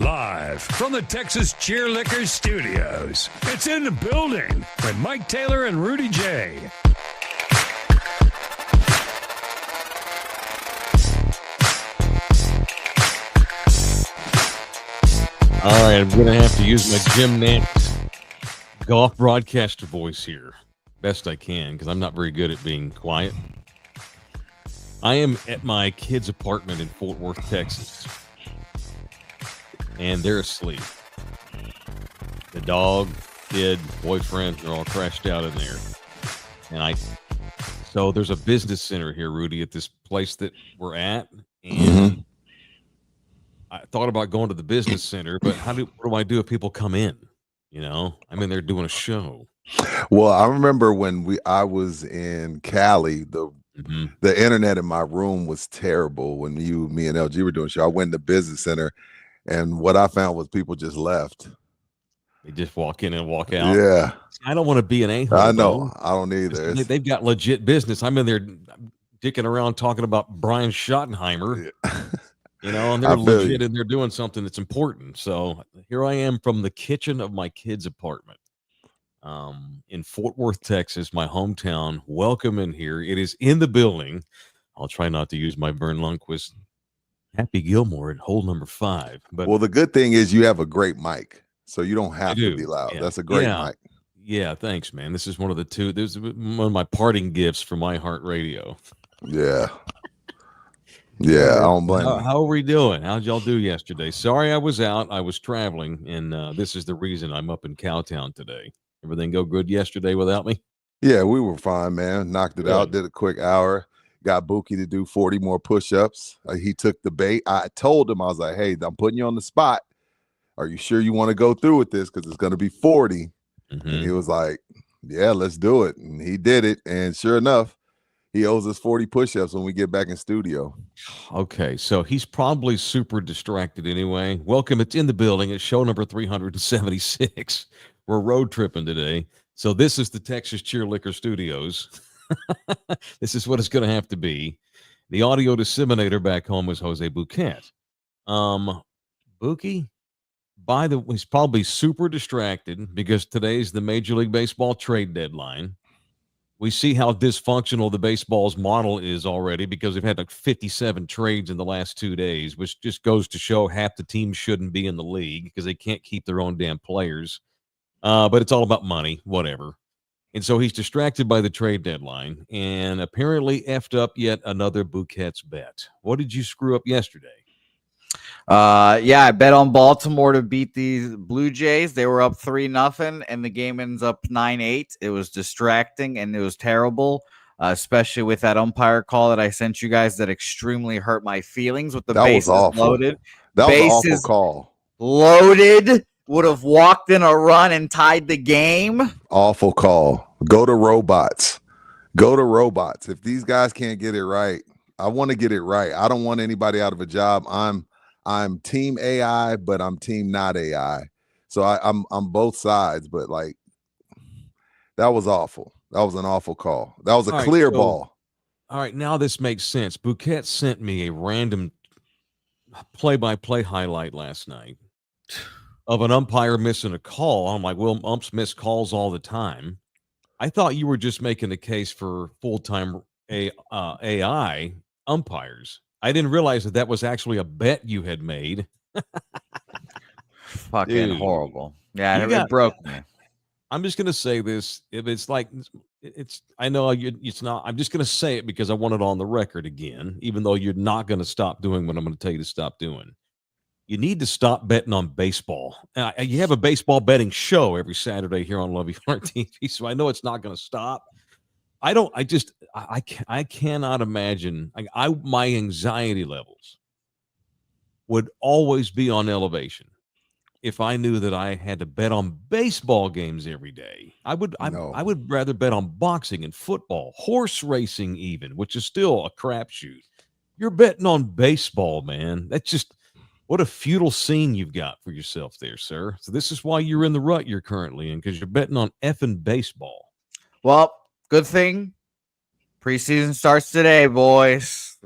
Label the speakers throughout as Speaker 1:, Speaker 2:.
Speaker 1: Live from the Texas Cheerlickers Studios, it's In the Building with Mike Taylor and Rudy J.
Speaker 2: All right, I'm going to have to use my Jim Nantz golf broadcaster voice here. Best I can, because I'm not very good at being quiet. I am at my kid's apartment in Fort Worth, Texas. And they're asleep. The dog, kid, boyfriend, they're all crashed out in there. So there's a business center here, Rudy, at this place that we're at. And I thought about going to the business center, but what do I do if people come in? You know, I'm in there doing a show.
Speaker 3: Well, I remember when I was in Cali, the internet in my room was terrible when me and LG were doing a show. I went to the business center, and what I found was people just left.
Speaker 2: They just walk in and walk out.
Speaker 3: Yeah.
Speaker 2: I don't want to be an a-hole.
Speaker 3: I know. I don't either.
Speaker 2: They've got legit business. I'm in there dicking around talking about Brian Schottenheimer. Yeah. You know, and they're legit and they're doing something that's important. So here I am from the kitchen of my kid's apartment in Fort Worth, Texas, my hometown. Welcome in here. It is In the Building. I'll try not to use my Vern Lundquist Happy Gilmore at hole number 5. But
Speaker 3: well, the good thing is you have a great mic, so you don't have to be loud. Yeah. That's a great mic.
Speaker 2: Yeah, thanks, man. This is one of the two. This is one of my parting gifts from iHeartRadio.
Speaker 3: Yeah. Yeah, I don't blame you.
Speaker 2: How are we doing? How'd y'all do yesterday? Sorry I was out. I was traveling, and this is the reason I'm up in Cowtown today. Everything go good yesterday without me?
Speaker 3: Yeah, we were fine, man. Knocked it out, did a quick hour. Got Buki to do 40 more push-ups. He took the bait. I told him, I was like, hey, I'm putting you on the spot. Are you sure you want to go through with this? Because it's going to be 40. And he was like, yeah, let's do it. And he did it. And sure enough, he owes us 40 push-ups when we get back in studio.
Speaker 2: Okay, so he's probably super distracted anyway. Welcome. It's In the Building. It's show number 376. We're road tripping today. So this is the Texas Cheerlicker Studios. This is what it's going to have to be. The audio disseminator back home was Jose Bouquet. Buki, he's probably super distracted because today's the Major League Baseball trade deadline. We see how dysfunctional the baseball's model is already because they've had like 57 trades in the last 2 days, which just goes to show half the teams shouldn't be in the league because they can't keep their own damn players. But it's all about money, whatever. And so he's distracted by the trade deadline and apparently effed up yet another Bouquet's bet. What did you screw up yesterday?
Speaker 4: I bet on Baltimore to beat the Blue Jays. They were up 3-0, and the game ends up 9-8. It was distracting and it was terrible, especially with that umpire call that I sent you guys that extremely hurt my feelings with the bases loaded.
Speaker 3: That was an awful call.
Speaker 4: Loaded. Would have walked in a run and tied the game. Awful
Speaker 3: call. Go to robots. Go to robots. If these guys can't get it right, I want to get it right. I don't want anybody out of a job. I'm team AI, but I'm team not AI. So I'm both sides, but like that was awful. That was an awful call. That was a clear ball.
Speaker 2: All right, now this makes sense. Bouquet sent me a random play-by-play highlight last night of an umpire missing a call. I'm like, well, umps miss calls all the time. I thought you were just making a case for full-time AI umpires. I didn't realize that was actually a bet you had made.
Speaker 4: Fucking horrible. Yeah, it broke me.
Speaker 2: I'm just going to say this. If it's like, I know it's not, I'm just going to say it because I want it on the record again, even though you're not going to stop doing what I'm going to tell you to stop doing. You need to stop betting on baseball. You have a baseball betting show every Saturday here on Love You Heart TV, so I know it's not going to stop. I cannot imagine. My anxiety levels would always be on elevation if I knew that I had to bet on baseball games every day. I would rather bet on boxing and football, horse racing even, which is still a crapshoot. You're betting on baseball, man. That's just what a futile scene you've got for yourself there, sir. So this is why you're in the rut you're currently in, because you're betting on effing baseball.
Speaker 4: Well, good thing preseason starts today, boys.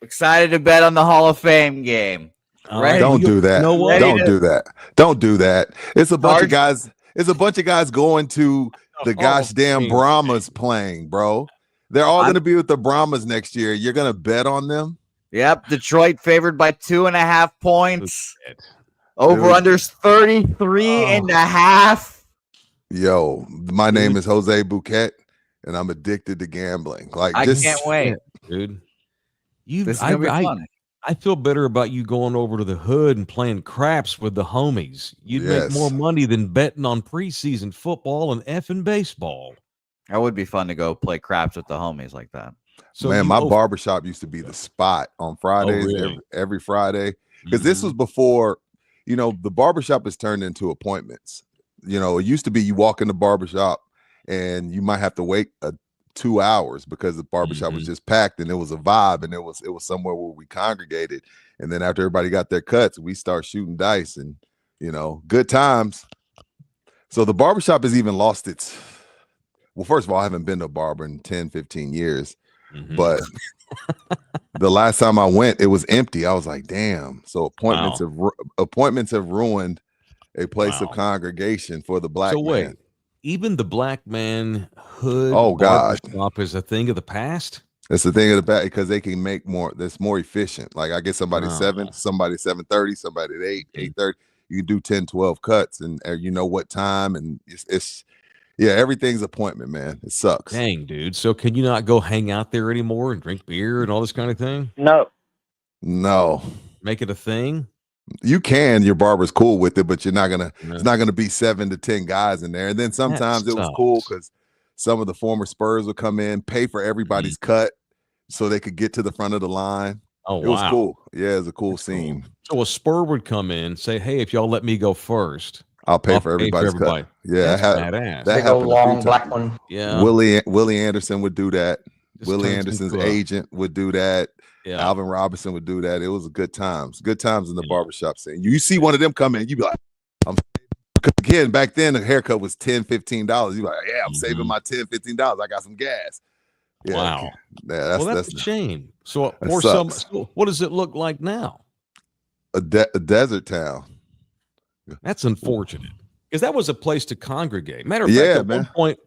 Speaker 4: Excited to bet on the Hall of Fame game. Right.
Speaker 3: Don't do that.
Speaker 2: know what?
Speaker 3: Don't do that. Don't do that. It's a bunch of guys. It's a bunch of guys going to the gosh damn Brahmas playing, bro. They're all going to be with the Brahmas next year. You're going to bet on them?
Speaker 4: Yep. Detroit favored by 2.5 points. Over under 33.5.
Speaker 3: Yo, my name is Jose Bouquet, and I'm addicted to gambling. Like,
Speaker 4: I can't wait,
Speaker 2: dude.
Speaker 4: This is gonna be fun.
Speaker 2: I feel better about you going over to the hood and playing craps with the homies. You'd make more money than betting on preseason football and effing baseball.
Speaker 4: That would be fun to go play craps with the homies like that.
Speaker 3: So man, my barbershop used to be the spot on Fridays, every Friday. Because this was before, the barbershop has turned into appointments. It used to be you walk in the barbershop and you might have to wait 2 hours because the barbershop was just packed and it was a vibe and it was somewhere where we congregated. And then after everybody got their cuts, we start shooting dice and, good times. So the barbershop has even lost its, well, first of all, I haven't been to a barber in 10, 15 years, but the last time I went, it was empty. I was like, damn. So appointments have ruined a place of congregation for the black man.
Speaker 2: Even the black man hood shop is a thing of the past.
Speaker 3: It's a thing of the past because they can make more. That's more efficient. Like I get somebody 7, somebody 7:30, somebody at 8:30. You can do 10, 12 cuts, and you know what time, and it's everything's appointment, man. It sucks.
Speaker 2: Dang, dude. So can you not go hang out there anymore and drink beer and all this kind of thing?
Speaker 3: No.
Speaker 2: Make it a thing.
Speaker 3: You can, your barber's cool with it, but you're not gonna. It's not gonna be 7 to 10 guys in there. And then sometimes it was cool because some of the former Spurs would come in, pay for everybody's cut, so they could get to the front of the line.
Speaker 2: Oh,
Speaker 3: it was cool. Yeah, it was a cool scene.
Speaker 2: Cool. So a Spur would come in, say, "Hey, if y'all let me go first,
Speaker 3: I'll pay for everybody's cut." Yeah,
Speaker 2: badass.
Speaker 3: That happened.
Speaker 5: Long black one.
Speaker 2: Yeah,
Speaker 3: Willie Anderson would do that. Willie Anderson's agent would do that. Yeah. Alvin Robinson would do that. It was good times in the barbershop scene. You see one of them come in, you be like, again, back then the haircut was $10, $15. You like, yeah, I'm saving my $10, $15. I got some gas. Yeah.
Speaker 2: Wow.
Speaker 3: Yeah,
Speaker 2: that's a shame. So what does it look like now?
Speaker 3: A desert town.
Speaker 2: That's unfortunate because that was a place to congregate. Matter of fact, at one point,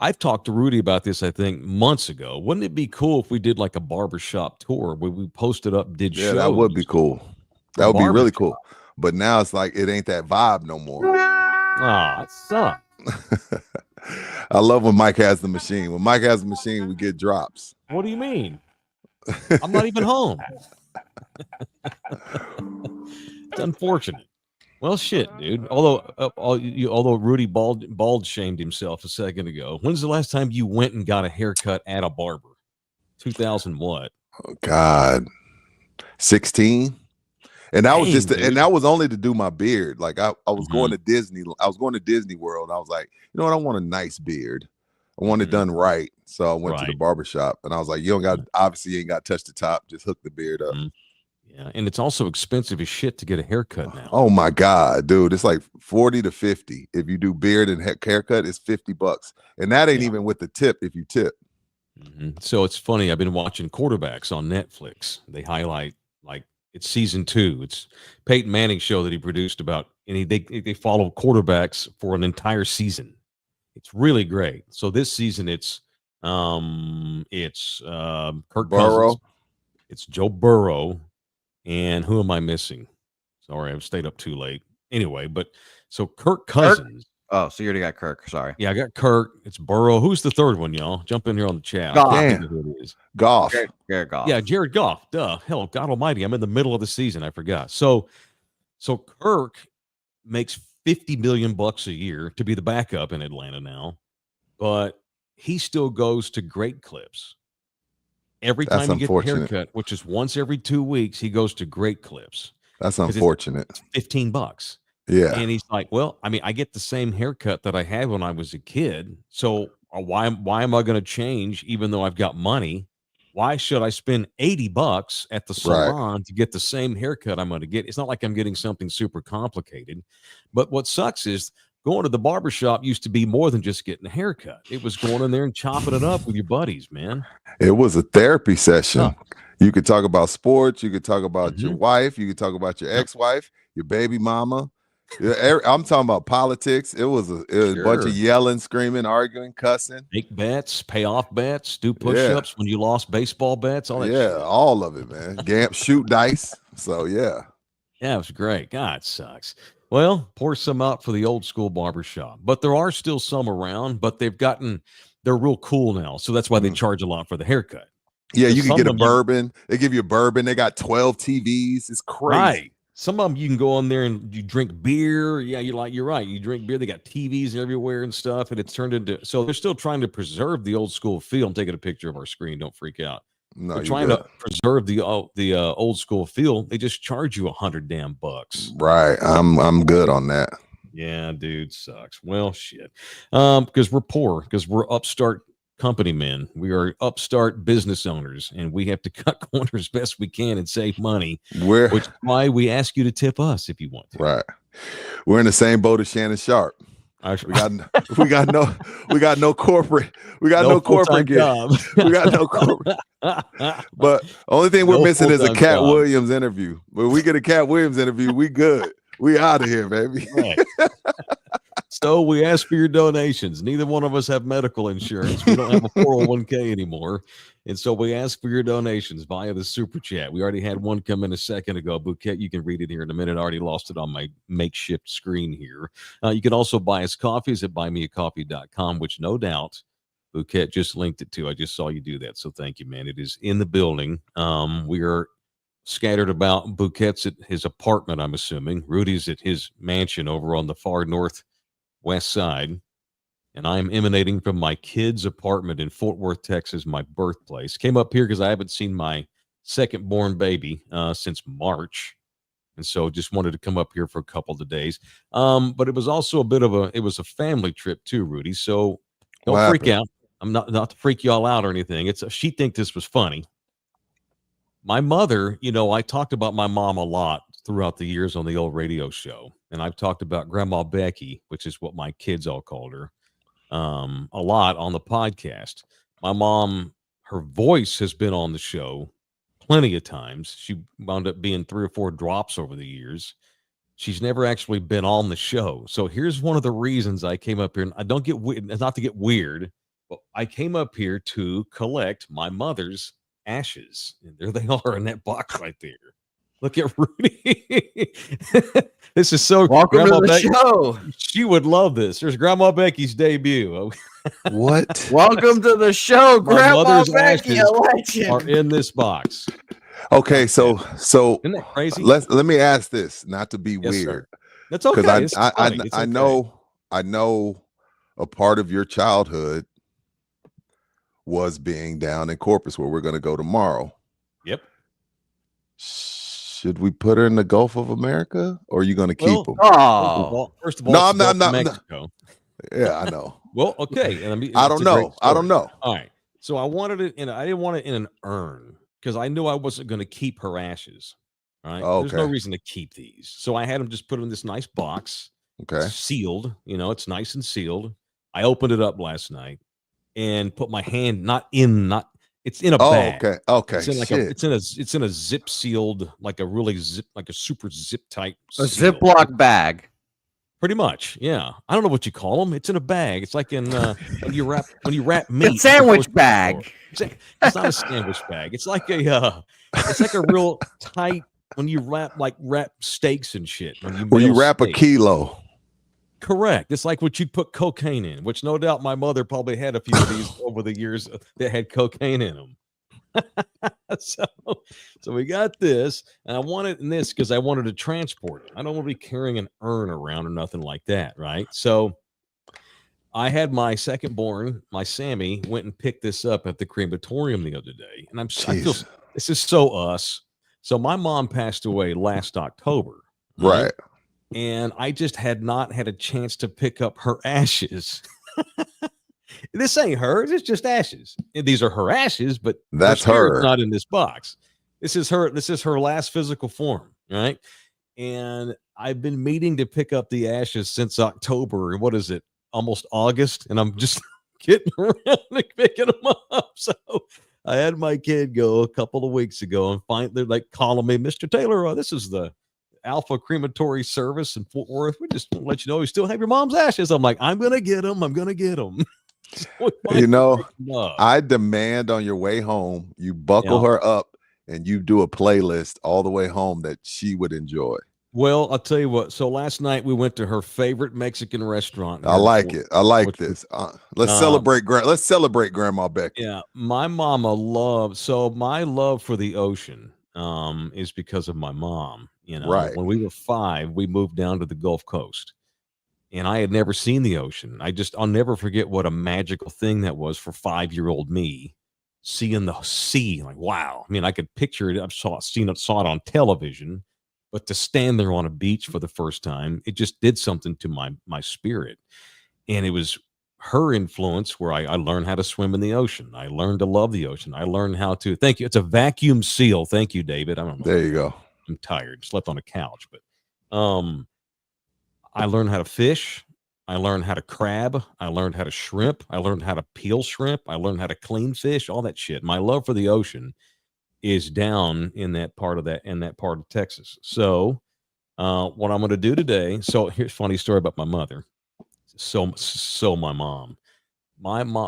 Speaker 2: I've talked to Rudy about this, I think, months ago. Wouldn't it be cool if we did like a barbershop tour where we posted up, did shows?
Speaker 3: Yeah, that would be cool. That would be really cool. But now it's like it ain't that vibe no more.
Speaker 2: Ah, it sucks.
Speaker 3: I love when Mike has the machine. When Mike has the machine, we get drops.
Speaker 2: What do you mean? I'm not even home. It's unfortunate. Well, shit, dude. Although Rudy bald shamed himself a second ago. When's the last time you went and got a haircut at a barber? 2000 what?
Speaker 3: Oh God, 16. And that was and that was only to do my beard. Like I was going to Disney. I was going to Disney World. And I was like, you know what? I want a nice beard. I want it done right. So I went to the barbershop and I was like, you ain't got to touch the top. Just hook the beard up.
Speaker 2: Yeah, and it's also expensive as shit to get a haircut now.
Speaker 3: Oh my God, dude. It's like 40 to 50. If you do beard and haircut, it's $50. And that ain't even with the tip if you tip.
Speaker 2: So it's funny. I've been watching quarterbacks on Netflix. They highlight like it's season 2. It's Peyton Manning's show that he produced about, and they follow quarterbacks for an entire season. It's really great. So this season it's Kirk Cousins. It's Joe Burrow. And who am I missing? Sorry, I've stayed up too late. Anyway, but so Kirk Cousins.
Speaker 4: Oh, so you already got Kirk. Sorry.
Speaker 2: Yeah, I got Kirk. It's Burrow. Who's the third one, y'all? Jump in here on the chat.
Speaker 4: Goff.
Speaker 3: Who it is. Goff.
Speaker 4: Jared Goff.
Speaker 2: Yeah, Jared Goff. Duh. Hell, God almighty. I'm in the middle of the season. I forgot. So Kirk makes $50 million a year to be the backup in Atlanta now, but he still goes to Great Clips. Every time you get a haircut, which is once every 2 weeks, he goes to Great Clips.
Speaker 3: That's unfortunate.
Speaker 2: It's $15.
Speaker 3: Yeah.
Speaker 2: And he's like, well, I mean, I get the same haircut that I had when I was a kid. So why am I going to change even though I've got money? Why should I spend $80 at the salon to get the same haircut I'm going to get? It's not like I'm getting something super complicated. But what sucks is going to the barbershop used to be more than just getting a haircut. It was going in there and chopping it up with your buddies, man.
Speaker 3: It was a therapy session. You could talk about sports. You could talk about your wife. You could talk about your ex-wife, your baby mama. I'm talking about politics. It was a bunch of yelling, screaming, arguing, cussing.
Speaker 2: Make bets, pay off bets, do push-ups when you lost baseball bets. All that shit.
Speaker 3: All of it, man. Shoot dice. So yeah,
Speaker 2: it was great. God, it sucks. Well, pour some out for the old school barbershop, but there are still some around. But they're real cool now, so that's why they charge a lot for the haircut.
Speaker 3: Yeah, you can get a bourbon. They give you a bourbon. They got 12 TVs. It's crazy.
Speaker 2: Right. Some of them you can go on there and you drink beer. Yeah, you're right. You drink beer. They got TVs everywhere and stuff, and it's turned into. So they're still trying to preserve the old school feel. I'm taking a picture of our screen. Don't freak out.
Speaker 3: No,
Speaker 2: they're trying to preserve the old school feel. They just charge you $100 damn bucks.
Speaker 3: Right. I'm good on that.
Speaker 2: Yeah, dude, sucks. Well, shit. Because we're poor. Because we're upstart company men. We are upstart business owners, and we have to cut corners best we can and save money. Which is why we ask you to tip us if you want to.
Speaker 3: Right. We're in the same boat as Shannon Sharp. We got no corporate. We got no corporate job. We got no corporate. But only thing we're missing is a Cat Williams interview. When we get a Cat Williams interview, we good. We out of here, baby.
Speaker 2: Right. So we ask for your donations. Neither one of us have medical insurance. We don't have a 401k anymore. And so we ask for your donations via the super chat. We already had one come in a second ago. Bouquet, you can read it here in a minute. I already lost it on my makeshift screen here. You can also buy us coffees at buymeacoffee.com, which no doubt Bouquet just linked it to. I just saw you do that. So thank you, man. It is in the building. We are scattered about. Bouquet's at his apartment, I'm assuming. Rudy's at his mansion over on the far northwest side. And I'm emanating from my kid's apartment in Fort Worth, Texas, my birthplace. Came up here because I haven't seen my second born baby since March. And so just wanted to come up here for a couple of days. But it was also it was a family trip too, Rudy. So don't freak out. I'm not to freak y'all out or anything. She think this was funny. My mother, I talked about my mom a lot throughout the years on the old radio show. And I've talked about Grandma Becky, which is what my kids all called her, a lot on the podcast. My mom, her voice has been on the show plenty of times. She wound up being 3 or 4 drops over the years. She's never actually been on the show. So here's one of the reasons I came up here. And I don't get not to get weird, but I came up here to collect my mother's ashes. And there they are in that box right there. Look at Rudy. This is so
Speaker 4: welcome to the show.
Speaker 2: She would love this. There's Grandma Becky's debut.
Speaker 3: What?
Speaker 4: Welcome to the show, Grandma Becky.
Speaker 2: Are in this box.
Speaker 3: Okay, so
Speaker 2: isn't that crazy?
Speaker 3: Let me ask this, not to be weird.
Speaker 2: Sir. That's okay.
Speaker 3: Because I know a part of your childhood was being down in Corpus, where we're going to go tomorrow.
Speaker 2: Yep.
Speaker 3: Should we put her in the Gulf of America, or are you going to keep them?
Speaker 2: Oh, first of all,
Speaker 3: no, I'm not.
Speaker 2: Mexico.
Speaker 3: Yeah, I know.
Speaker 2: Well, okay. And
Speaker 3: I don't know.
Speaker 2: All right. So I wanted it I didn't want it in an urn because I knew I wasn't going to keep her ashes. Right. Okay. There's no reason to keep these. So I had them just put in this nice box.
Speaker 3: Okay.
Speaker 2: Sealed. It's nice and sealed. I opened it up last night and put my hand it's in a bag.
Speaker 3: Okay.
Speaker 2: It's in a zip sealed, like a super zip tight.
Speaker 4: A Ziploc bag.
Speaker 2: Pretty much, yeah. I don't know what you call them. It's in a bag. It's like in when you wrap meat.
Speaker 4: A sandwich bag.
Speaker 2: It's not a sandwich bag. It's like a real tight when you wrap steaks and shit.
Speaker 3: When you wrap a kilo.
Speaker 2: Correct. It's like what you'd put cocaine in, which no doubt my mother probably had a few of these over the years that had cocaine in them. So we got this, and I wanted this because I wanted to transport it. I don't want to be carrying an urn around or nothing like that, right? So I had my second born, my Sammy, went and picked this up at the crematorium the other day, and I feel this is so us. So my mom passed away last October,
Speaker 3: right?
Speaker 2: And I just had not had a chance to pick up her ashes. This ain't hers. It's just ashes. And these are her ashes, but
Speaker 3: that's her.
Speaker 2: Not in this box. This is her. This is her last physical form, right? And I've been meaning to pick up the ashes since October. What is it? Almost August, and I'm just getting around and picking them up. So I had my kid go a couple of weeks ago and they're like calling me, Mr. Taylor, this is the Alpha Crematory Service in Fort Worth. We just want to let you know you still have your mom's ashes. I'm like, I'm going to get them. I'm going to get them.
Speaker 3: I demand on your way home, you buckle her up and you do a playlist all the way home that she would enjoy.
Speaker 2: Well, I'll tell you what. So last night we went to her favorite Mexican restaurant.
Speaker 3: I like it. I like this. Let's celebrate. Let's celebrate Grandma Becky.
Speaker 2: Yeah, my mama loves. So my love for the ocean is because of my mom.
Speaker 3: Right.
Speaker 2: When we were 5, we moved down to the Gulf Coast, and I had never seen the ocean. I'll never forget what a magical thing that was for 5-year-old me, seeing the sea. Like, wow. I mean, I could picture it. Saw it on television. But to stand there on a beach for the first time, it just did something to my spirit. And it was her influence where I learned how to swim in the ocean. I learned to love the ocean. I learned how to, thank you. It's a vacuum seal. Thank you, David. I don't know.
Speaker 3: There you go.
Speaker 2: I'm tired. Slept on a couch. But I learned how to fish. I learned how to crab. I learned how to shrimp. I learned how to peel shrimp. I learned how to clean fish, all that shit. My love for the ocean is down in that part of Texas. So what I'm going to do today. So here's a funny story about my mother. So my mom,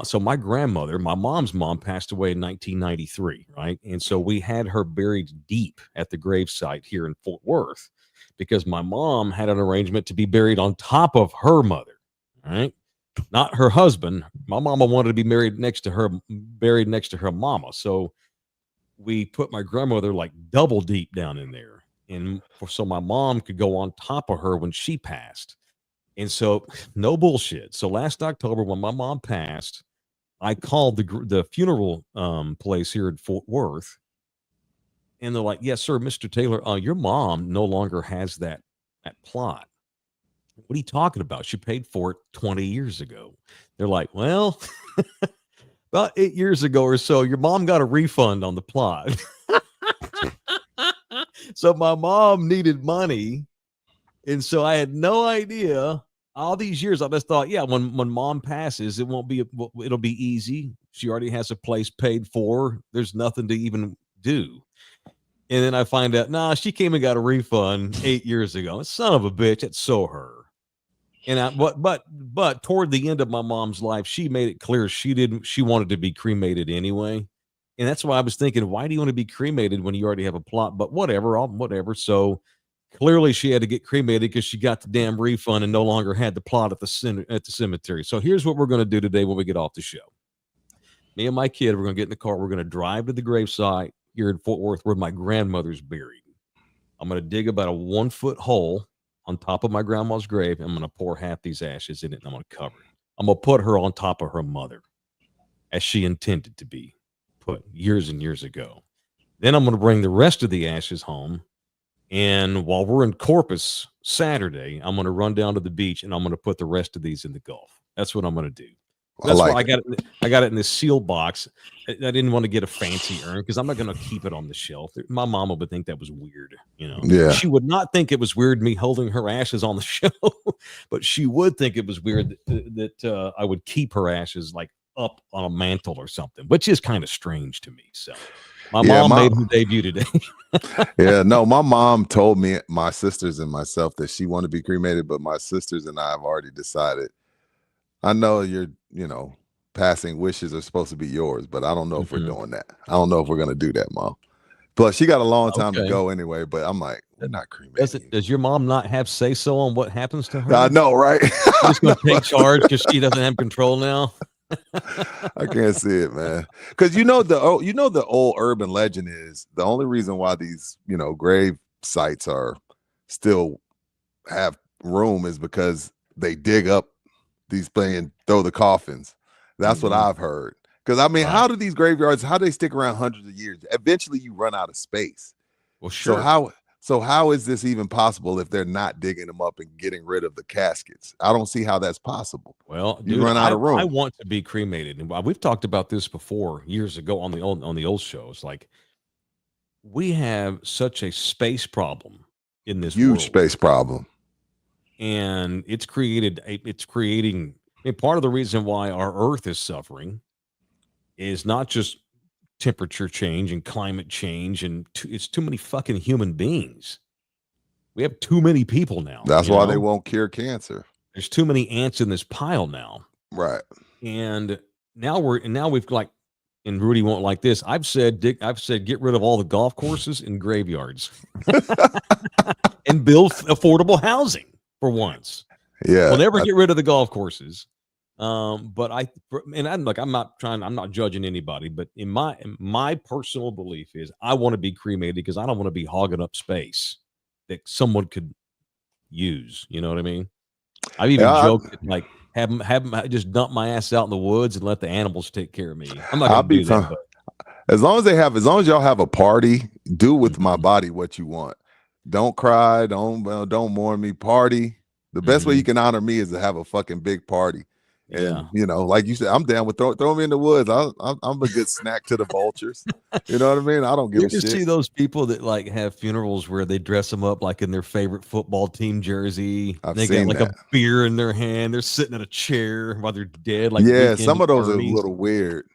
Speaker 2: so my grandmother, my mom's mom passed away in 1993. Right. And so we had her buried deep at the gravesite here in Fort Worth because my mom had an arrangement to be buried on top of her mother. Right. Not her husband. My mama wanted to be buried next to her mama. So we put my grandmother like double deep down in there, and so my mom could go on top of her when she passed. And so, no bullshit. So last October, when my mom passed, I called the funeral place here in Fort Worth, and they're like, "Yes, sir, Mr. Taylor, your mom no longer has that plot." What are you talking about? She paid for it 20 years ago. They're like, "Well." About 8 years ago or so, your mom got a refund on the plot. So my mom needed money. And so I had no idea. All these years, I just thought, yeah, when mom passes, it'll be easy. She already has a place paid for. There's nothing to even do. And then I find out, she came and got a refund 8 years ago. Son of a bitch, it's so her. And but toward the end of my mom's life, she made it clear she wanted to be cremated anyway. And that's why I was thinking, why do you want to be cremated when you already have a plot? But whatever. So clearly she had to get cremated because she got the damn refund and no longer had the plot at the cemetery. So here's what we're going to do today when we get off the show. Me and my kid, we're going to get in the car. We're going to drive to the gravesite here in Fort Worth where my grandmother's buried. I'm going to dig about a 1-foot hole on top of my grandma's grave. I'm going to pour half these ashes in it, and I'm going to cover it. I'm going to put her on top of her mother as she intended to be put years and years ago. Then I'm going to bring the rest of the ashes home. And while we're in Corpus Saturday, I'm going to run down to the beach, and I'm going to put the rest of these in the Gulf. That's what I'm going to do. That's why I got it in this sealed box. I didn't want to get a fancy urn because I'm not going to keep it on the shelf. My mama would think that was weird.
Speaker 3: Yeah.
Speaker 2: She would not think it was weird me holding her ashes on the show, but she would think it was weird that I would keep her ashes like up on a mantle or something, which is kind of strange to me. So my mom made her debut today.
Speaker 3: Yeah, no, my mom told me, my sisters and myself, that she wanted to be cremated, but my sisters and I have already decided. I know you're, passing wishes are supposed to be yours, but I don't know if we're doing that. I don't know if we're going to do that, Mom. Plus, she got a long time to go anyway, but I'm like, we're not cremating.
Speaker 2: Does your mom not have say-so on what happens to her?
Speaker 3: I know, right?
Speaker 2: She's just going to take charge because she doesn't have control now.
Speaker 3: I can't see it, man. Because the old urban legend is the only reason why these, grave sites are still have room is because they dig up these things and throw the coffins. That's what I've heard. Because how do these graveyards, how do they stick around hundreds of years? Eventually you run out of space.
Speaker 2: Well, sure.
Speaker 3: So how is this even possible if they're not digging them up and getting rid of the caskets? I don't see how that's possible.
Speaker 2: Well,
Speaker 3: you run out of room.
Speaker 2: I want to be cremated, and we've talked about this before years ago on the old shows. Like, we have such a space problem in this
Speaker 3: huge
Speaker 2: world.
Speaker 3: Space problem,
Speaker 2: and it's creating. Part of the reason why our Earth is suffering is not just temperature change and climate change, and it's too many fucking human beings. We have too many people now.
Speaker 3: That's why they won't cure cancer.
Speaker 2: There's too many ants in this pile now.
Speaker 3: Right.
Speaker 2: And now we've like, and Rudy won't like this. I've said get rid of all the golf courses and graveyards and build affordable housing for once.
Speaker 3: Yeah.
Speaker 2: We'll never get rid of the golf courses. But I'm not judging anybody, but in my personal belief is I want to be cremated because I don't want to be hogging up space that someone could use. You know what I mean? I've even joked that, like, have them just dump my ass out in the woods and let the animals take care of me. I'm not gonna do that. But
Speaker 3: as long as y'all have a party, do with my body what you want. Don't cry. Don't mourn me. Party. The best way you can honor me is to have a fucking big party. And like you said, I'm down with throw me in the woods. I'm a good snack to the vultures. You know what I mean? I don't give a shit.
Speaker 2: You see those people that like have funerals where they dress them up like in their favorite football team jersey. They got like a beer in their hand. They're sitting in a chair while they're dead. Like,
Speaker 3: yeah, some of those are a little weird.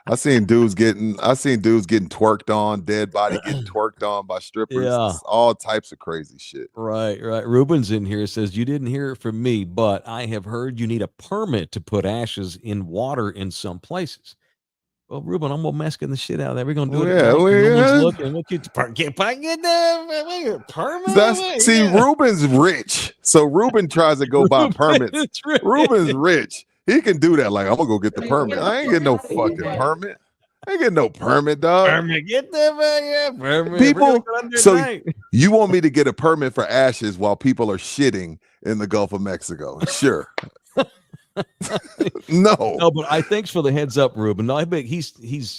Speaker 3: I seen dudes getting twerked on, dead body getting twerked on by strippers. Yeah. All types of crazy shit.
Speaker 2: Right. Ruben's in here, says, you didn't hear it from me, but I have heard you need a permit to put ashes in water in some places. Well, Ruben, I'm gonna masking the shit out of that. We're gonna do it.
Speaker 3: Yeah, Ruben's rich, so Ruben tries to go buy permits. Ruben's rich. He can do that. Like, I'm gonna go get the permit. I ain't getting no fucking permit. I ain't getting no permit, dog.
Speaker 2: Permit, get the permit.
Speaker 3: People, so you want me to get a permit for ashes while people are shitting in the Gulf of Mexico? Sure. No,
Speaker 2: but thanks for the heads up, Ruben. No, I bet he's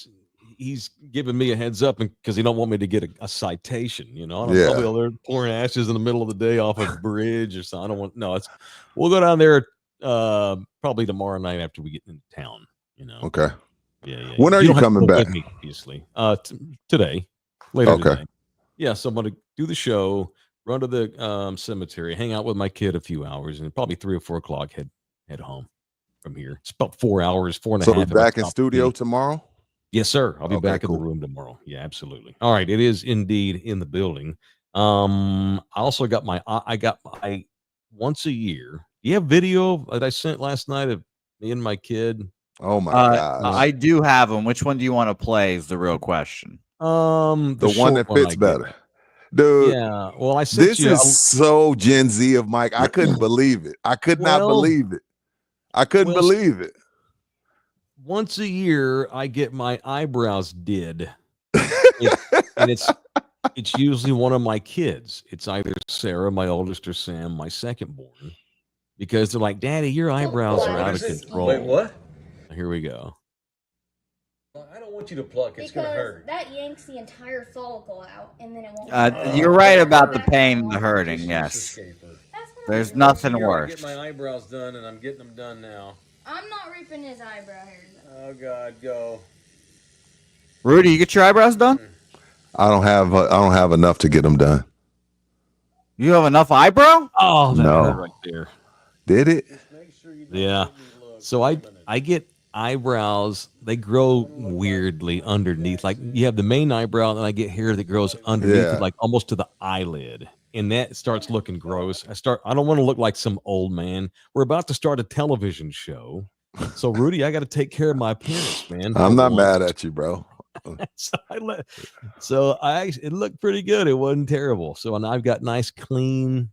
Speaker 2: giving me a heads up because he don't want me to get a citation. You know, I'll be over there pouring ashes in the middle of the day off a bridge or something. I don't want. No, we'll go down there probably tomorrow night after we get into town. You know.
Speaker 3: Okay.
Speaker 2: Yeah.
Speaker 3: When are you coming back?
Speaker 2: Me, obviously. Today. Later today. Yeah, so I'm gonna do the show, run to the cemetery, hang out with my kid a few hours, and probably 3 or 4 o'clock head home from here. It's about 4 hours, 4.5.
Speaker 3: So back in studio tomorrow?
Speaker 2: Yes, sir. I'll be back in the room tomorrow. Yeah, absolutely. All right. It is indeed in the building. I also got my once a year. Do you have video that I sent last night of me and my kid?
Speaker 3: Oh my God.
Speaker 4: I do have them. Which one do you want to play is the real question.
Speaker 3: The one that fits better. Dude,
Speaker 2: yeah. Well, I sent
Speaker 3: this is so Gen Z of Mike. I couldn't believe it. I could not believe it. I couldn't believe it.
Speaker 2: Once a year, I get my eyebrows did, and it's usually one of my kids. It's either Sarah, my oldest, or Sam, my second born, because they're like, "Daddy, your eyebrows are out of control."
Speaker 1: Wait, what?
Speaker 2: Here we go.
Speaker 1: I don't want you to pluck. It's going to hurt.
Speaker 5: That yanks the entire follicle out, and then it won't.
Speaker 4: You're right about the pain and the hurting. Yes. There's nothing worse.
Speaker 2: I get my eyebrows done, and I'm getting them done now.
Speaker 5: I'm not ripping his eyebrow hairs.
Speaker 2: Oh God, go.
Speaker 4: Rudy, you get your eyebrows done?
Speaker 3: I don't have enough to get them done.
Speaker 4: You have enough eyebrow?
Speaker 2: Oh, that hurt right there.
Speaker 3: Did it?
Speaker 2: Yeah. So I get eyebrows. They grow weirdly underneath. Like you have the main eyebrow, and then I get hair that grows underneath it, like almost to the eyelid. And that starts looking gross. I don't want to look like some old man. We're about to start a television show. So Rudy, I got to take care of my appearance, man.
Speaker 3: I'm not mad at you, bro.
Speaker 2: It looked pretty good. It wasn't terrible. So now I've got nice, clean,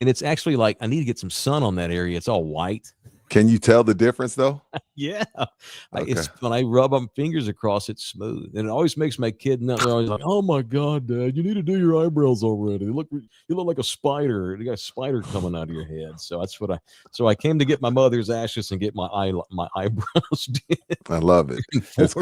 Speaker 2: and it's actually like I need to get some sun on that area. It's all white.
Speaker 3: Can you tell the difference though?
Speaker 2: Yeah. It's when I rub my fingers across, it's smooth. And it always makes my kid they're always like, "Oh my God, Dad, you need to do your eyebrows already. You look like a spider. You got a spider coming out of your head." So that's what I came to get my mother's ashes and get my eyebrows did.
Speaker 3: I love it. It's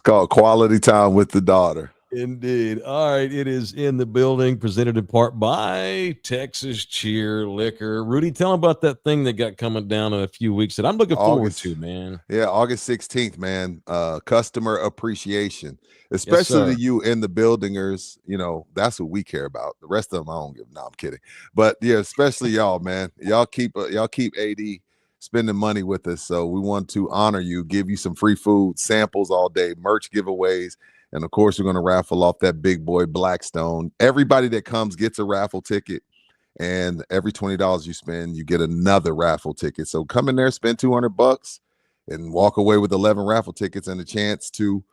Speaker 3: called quality time with the daughter.
Speaker 2: Indeed. All right. It is in the building, presented in part by Texas Cheer Liquor. Rudy, tell them about that thing that got coming down in a few weeks that I'm looking forward to, man.
Speaker 3: Yeah, August 16th, man. Customer appreciation, especially to you in the buildingers. You know, that's what we care about. The rest of them, I don't give. No, I'm kidding. But yeah, especially y'all, man. Y'all keep AD spending money with us. So we want to honor you, give you some free food, samples all day, merch giveaways. And of course, we're going to raffle off that big boy Blackstone. Everybody that comes gets a raffle ticket. And every $20 you spend, you get another raffle ticket. So come in there, spend $200 and walk away with 11 raffle tickets and a chance to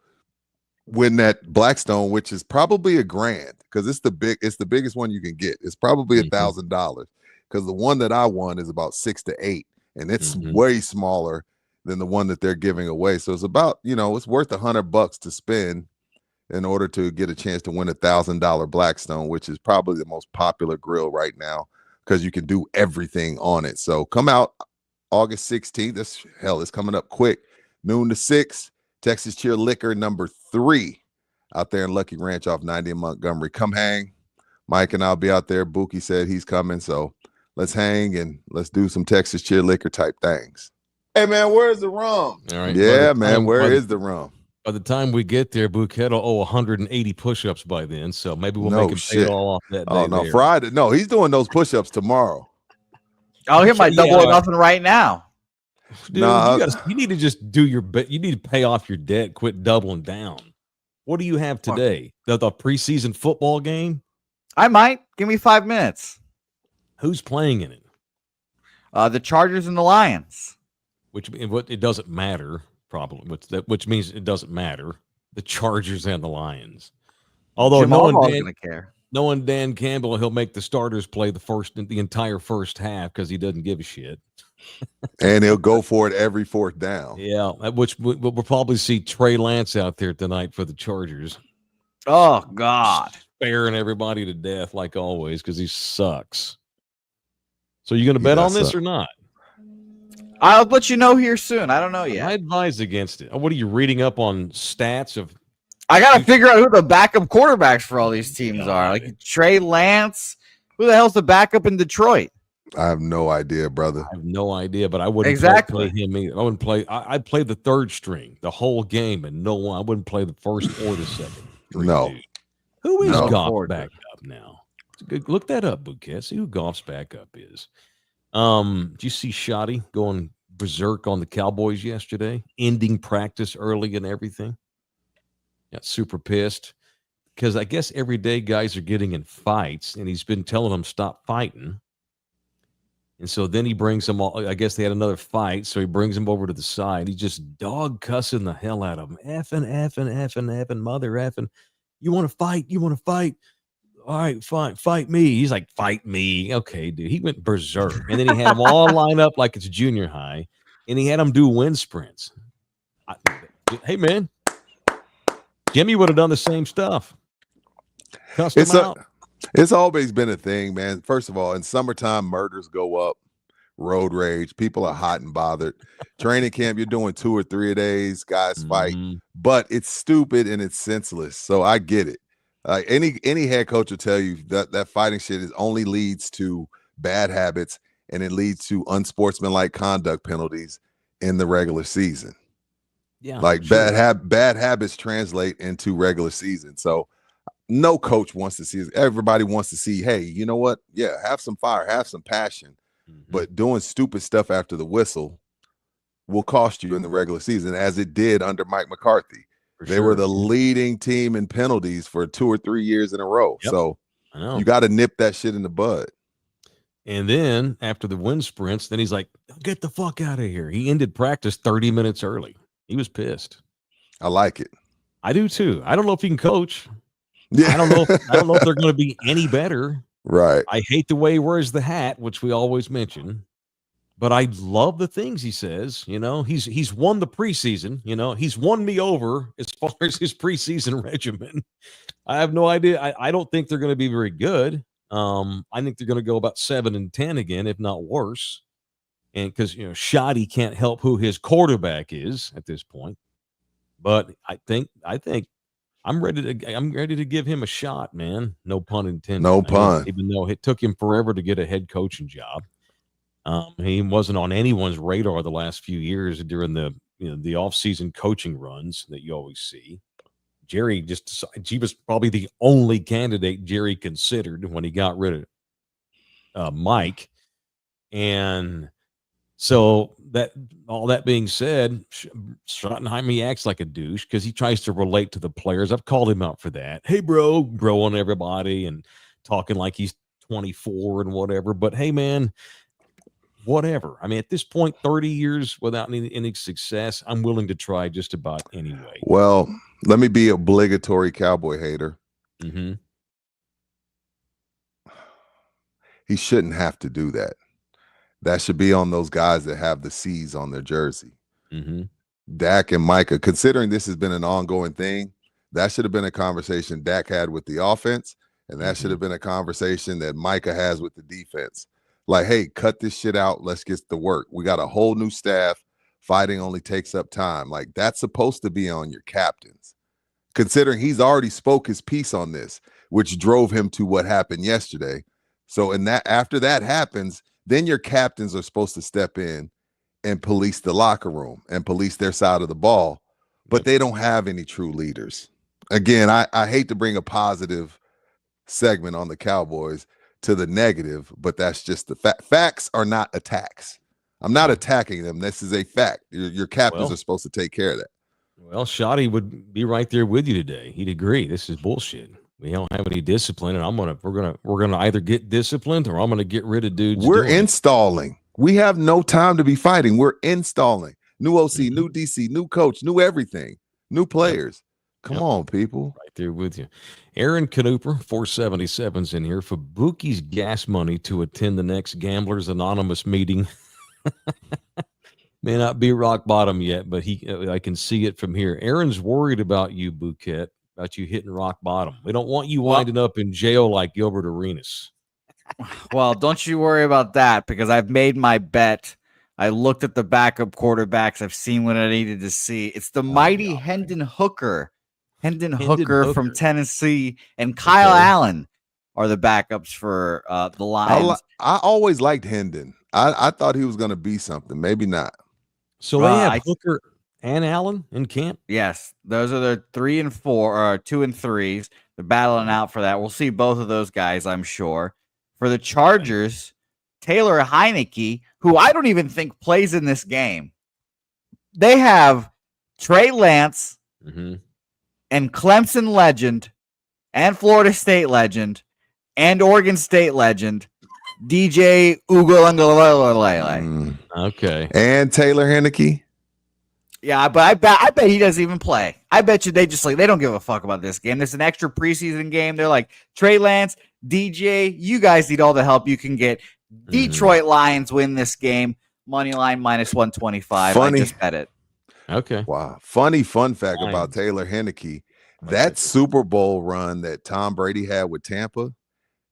Speaker 3: win that Blackstone, which is probably $1,000 because it's the biggest one you can get. It's probably $1,000 because the one that I won is about 6 to 8, and it's way smaller than the one that they're giving away. So it's about, it's worth $100 to spend in order to get a chance to win $1,000 Blackstone, which is probably the most popular grill right now because you can do everything on it. So come out August 16th. It's coming up quick. Noon to 6. Texas Cheer Liquor number 3 out there in Lucky Ranch off 90 in Montgomery. Come hang. Mike and I'll be out there. Buki said he's coming. So let's hang and let's do some Texas Cheer Liquor type things. Hey, man, where's the rum?
Speaker 2: All right.
Speaker 3: Yeah, man, where is the rum?
Speaker 2: By the time we get there, Bouquet will owe 180 push-ups by then, so maybe we'll make him pay it all off that day.
Speaker 3: Oh, no, Friday. No, he's doing those push-ups tomorrow.
Speaker 4: I'll hit my double or nothing right now.
Speaker 2: Dude, you need to just do your bet. You need to pay off your debt, quit doubling down. What do you have today? The preseason football game?
Speaker 4: I might. Give me 5 minutes.
Speaker 2: Who's playing in it?
Speaker 4: The Chargers and the Lions.
Speaker 2: It doesn't matter. Problem, which means it doesn't matter. The Chargers and the Lions. Although knowing Dan Campbell, he'll make the starters play the entire first half because he doesn't give a shit.
Speaker 3: And he'll go for it every fourth down.
Speaker 2: Yeah, which we'll probably see Trey Lance out there tonight for the Chargers.
Speaker 4: Oh God,
Speaker 2: sparing everybody to death like always because he sucks. So you going to bet on this or not?
Speaker 4: I'll let you know here soon. I don't know yet.
Speaker 2: I advise against it. What are you reading up on stats of?
Speaker 4: I got to figure out who the backup quarterbacks for all these teams are. Like Trey Lance. Who the hell's the backup in Detroit?
Speaker 3: I have no idea, brother.
Speaker 2: I have no idea, but I wouldn't play him either. I wouldn't play. I'd play the third string the whole game, and no one. I wouldn't play the first or the second.
Speaker 3: No.
Speaker 2: Dude. Who is Goff backup now? Look that up, Bouquet. See who Goff's backup is. Did you see Shoddy going berserk on the Cowboys yesterday, ending practice early and everything? Got super pissed because I guess every day guys are getting in fights, and he's been telling them stop fighting. And so then he brings them all. I guess they had another fight, so he brings them over to the side. He's just dog cussing the hell out of them. Effing, mother effing. You want to fight? You want to fight? All right, fine. Fight me. He's like, fight me. Okay, dude. He went berserk. And then he had them all line up like it's junior high, and he had them do wind sprints. Hey, man. Jimmy would have done the same stuff. Cussed him out.
Speaker 3: It's always been a thing, man. First of all, in summertime, murders go up, road rage. People are hot and bothered. Training camp, you're doing 2 or 3 a days. Guys fight, but it's stupid and it's senseless. So I get it. Any head coach will tell you that fighting shit only leads to bad habits and it leads to unsportsmanlike conduct penalties in the regular season.
Speaker 2: Yeah,
Speaker 3: bad habits translate into regular season. So no coach wants to see it. Everybody wants to see, hey, you know what? Yeah, have some fire, have some passion, but doing stupid stuff after the whistle will cost you in the regular season, as it did under Mike McCarthy. They were the leading team in penalties for 2 or 3 years in a row. Yep. So you got to nip that shit in the bud.
Speaker 2: And then after the wind sprints, then he's like, get the fuck out of here. He ended practice 30 minutes early. He was pissed.
Speaker 3: I like it.
Speaker 2: I do too. I don't know if he can coach.
Speaker 3: Yeah.
Speaker 2: I don't know if they're going to be any better.
Speaker 3: Right.
Speaker 2: I hate the way he wears the hat, which we always mention. But I love the things he says. You know, he's won the preseason. You know, he's won me over as far as his preseason regimen. I have no idea. I don't think they're going to be very good. I think they're going to go about 7-10 again, if not worse. And because Shoddy can't help who his quarterback is at this point. But I think I'm ready to give him a shot, man. No pun intended.
Speaker 3: No pun.
Speaker 2: Even though it took him forever to get a head coaching job. He wasn't on anyone's radar the last few years during the off-season coaching runs that you always see. Jerry he was probably the only candidate Jerry considered when he got rid of Mike. And So all that being said, Schottenheimer acts like a douche because he tries to relate to the players. I've called him out for that. Hey, bro on everybody and talking like he's 24 and whatever. But hey, man, whatever. I mean, at this point, 30 years without any success, I'm willing to try just about anyway.
Speaker 3: Well, let me be obligatory Cowboy hater.
Speaker 2: Mm-hmm.
Speaker 3: He shouldn't have to do that. That should be on those guys that have the C's on their jersey.
Speaker 2: Mm-hmm.
Speaker 3: Dak and Micah, considering this has been an ongoing thing, that should have been a conversation Dak had with the offense, and that should have been a conversation that Micah has with the defense. Like, hey, cut this shit out. Let's get to work. We got a whole new staff. Fighting only takes up time. Like, that's supposed to be on your captains, considering he's already spoke his piece on this, which drove him to what happened yesterday. So after that happens, then your captains are supposed to step in and police the locker room and police their side of the ball, but they don't have any true leaders. Again, I hate to bring a positive segment on the Cowboys to the negative, but that's just the fact. Facts are not attacks. I'm not attacking them. This is a fact. Your captains are supposed to take care of that.
Speaker 2: Well, Shotty would be right there with you today. He'd agree. This is bullshit. We don't have any discipline, and we're gonna either get disciplined or I'm gonna get rid of dudes.
Speaker 3: We're installing. We have no time to be fighting. We're installing. New OC, new DC, new coach, new everything, new players. Come on, people.
Speaker 2: Right there with you. Aaron Canooper, 477's in here for Bookie's gas money to attend the next Gamblers Anonymous meeting. May not be rock bottom yet, but I can see it from here. Aaron's worried about you, Bouquet. About you hitting rock bottom. We don't want you winding up in jail like Gilbert Arenas.
Speaker 4: Well, don't you worry about that because I've made my bet. I looked at the backup quarterbacks. I've seen what I needed to see. It's the mighty Hendon Hooker. Hendon Hooker from Tennessee and Kyle Allen are the backups for the Lions.
Speaker 3: I always liked Hendon. I thought he was going to be something. Maybe not.
Speaker 2: So they have Hooker and Allen in camp?
Speaker 4: Yes, those are the 3 and 4 or 2 and 3s. They're battling out for that. We'll see both of those guys, I'm sure. For the Chargers, Taylor Heineke, who I don't even think plays in this game. They have Trey Lance and Clemson legend and Florida State legend and Oregon State legend DJ Ugalele.
Speaker 2: Okay.
Speaker 3: And Taylor Heineke.
Speaker 4: Yeah, but I bet he doesn't even play. I bet you they don't give a fuck about this game. There's an extra preseason game. They're like, Trey Lance, DJ, you guys need all the help you can get. Detroit Lions win this game. Money line minus 125. I just bet it.
Speaker 2: Okay.
Speaker 3: Wow. Funny fun fact about Taylor Heineke. That Super Bowl run that Tom Brady had with Tampa,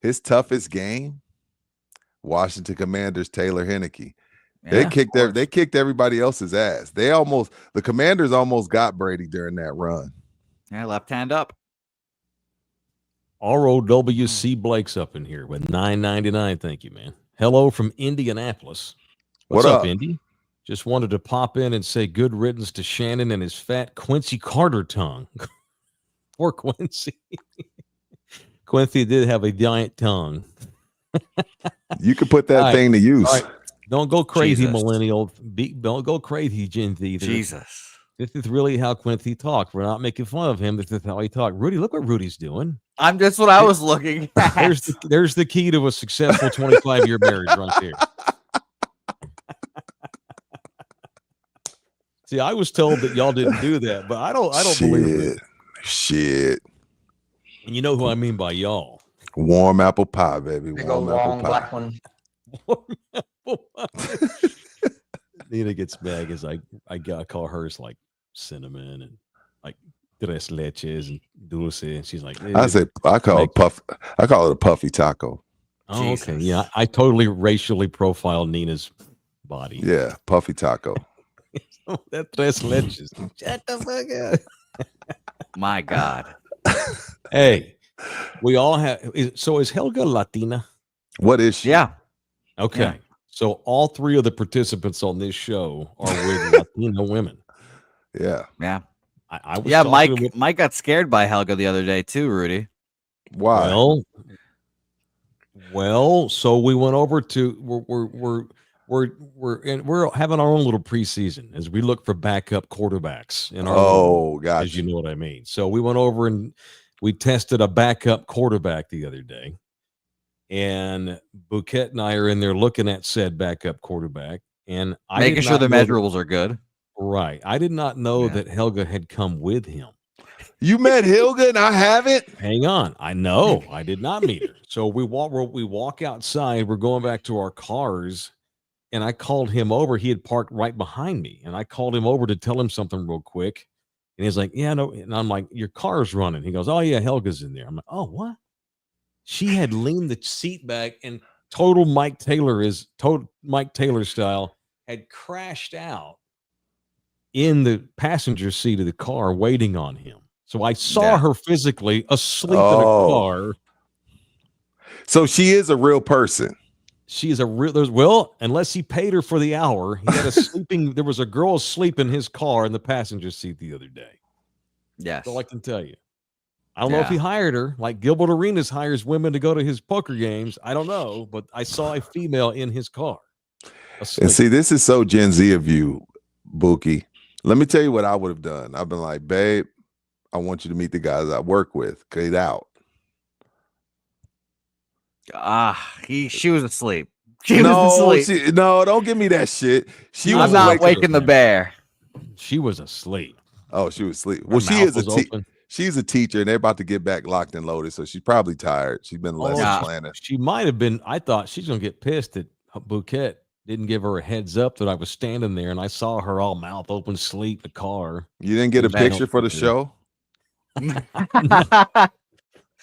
Speaker 3: his toughest game, Washington Commanders, Taylor Heineke.
Speaker 4: Yeah,
Speaker 3: they kicked everybody else's ass. The Commanders almost got Brady during that run.
Speaker 4: Yeah, left hand up.
Speaker 2: ROWC Blake's up in here with $9.99. Thank you, man. Hello from Indianapolis. What's up, Indy? Just wanted to pop in and say good riddance to Shannon and his fat Quincy Carter tongue. Poor Quincy. Quincy did have a giant tongue.
Speaker 3: You could put that thing to use.
Speaker 2: Right. Don't go crazy, millennial. Don't go crazy, Gen Z.
Speaker 4: Jesus.
Speaker 2: This is really how Quincy talks. We're not making fun of him. This is how he talks. Rudy, look what Rudy's doing.
Speaker 4: I'm just what I was looking at.
Speaker 2: There's the key to a successful 25-year marriage right there. See, I was told that y'all didn't do that, but I don't believe it.
Speaker 3: Shit.
Speaker 2: And you know who I mean by y'all.
Speaker 3: Warm apple pie, baby.
Speaker 6: Big
Speaker 3: Warm
Speaker 6: old
Speaker 3: apple
Speaker 6: long
Speaker 3: pie.
Speaker 6: black one.
Speaker 2: Nina gets mad because I call hers like cinnamon and like tres leches and dulce, and she's like,
Speaker 3: I call it a puffy taco.
Speaker 2: Oh,
Speaker 4: Jesus.
Speaker 2: okay. Yeah, I totally racially profile Nina's body.
Speaker 3: Yeah, puffy taco.
Speaker 2: That tres leches. Shut the fuck up.
Speaker 4: My God.
Speaker 2: Hey, we all have. So is Helga Latina?
Speaker 3: What is she?
Speaker 4: Yeah.
Speaker 2: Okay.
Speaker 4: Yeah.
Speaker 2: So all three of the participants on this show are with Latina women.
Speaker 3: Yeah.
Speaker 4: Yeah.
Speaker 2: I was
Speaker 4: Mike got scared by Helga the other day too, Rudy.
Speaker 3: Why?
Speaker 2: Well, so we went over to we're we're having our own little preseason as we look for backup quarterbacks in our
Speaker 3: gotcha.
Speaker 2: as you know what I mean. So we went over and we tested a backup quarterback the other day, and Bouquet and I are in there looking at said backup quarterback, and
Speaker 4: making sure the measurables are good.
Speaker 2: Right, I did not know that Helga had come with him.
Speaker 3: You met Helga and I haven't?
Speaker 2: Hang on. I know. I did not meet her. So we walk outside. We're going back to our cars, and I called him over. He had parked right behind me, and I called him over to tell him something real quick. And he's like, yeah, no. And I'm like, your car's running. He goes, oh, yeah, Helga's in there. I'm like, oh, what? She had leaned the seat back, and total Mike Taylor style, had crashed out in the passenger seat of the car waiting on him. So I saw her physically asleep in a car.
Speaker 3: So she is a real person.
Speaker 2: She is a real, unless he paid her for the hour. He had there was a girl asleep in his car in the passenger seat the other day.
Speaker 4: Yes.
Speaker 2: That's all I can tell you. I don't know if he hired her, like Gilbert Arenas hires women to go to his poker games. I don't know, but I saw a female in his car. Asleep.
Speaker 3: And see, this is so Gen Z of you, Buki. Let me tell you what I would have done. I've been like, babe, I want you to meet the guys I work with. Get out.
Speaker 4: She was asleep. She was asleep.
Speaker 3: No, don't give me that shit.
Speaker 4: I'm not waking the bear.
Speaker 2: She was asleep.
Speaker 3: Oh, she was asleep. Well, she's a teacher, and they're about to get back locked and loaded, so she's probably tired. She's been lesson planning.
Speaker 2: She might have been. I thought she's gonna get pissed that Bouquet didn't give her a heads up that I was standing there, and I saw her all mouth open, sleep in the car.
Speaker 3: You didn't get a picture for the show?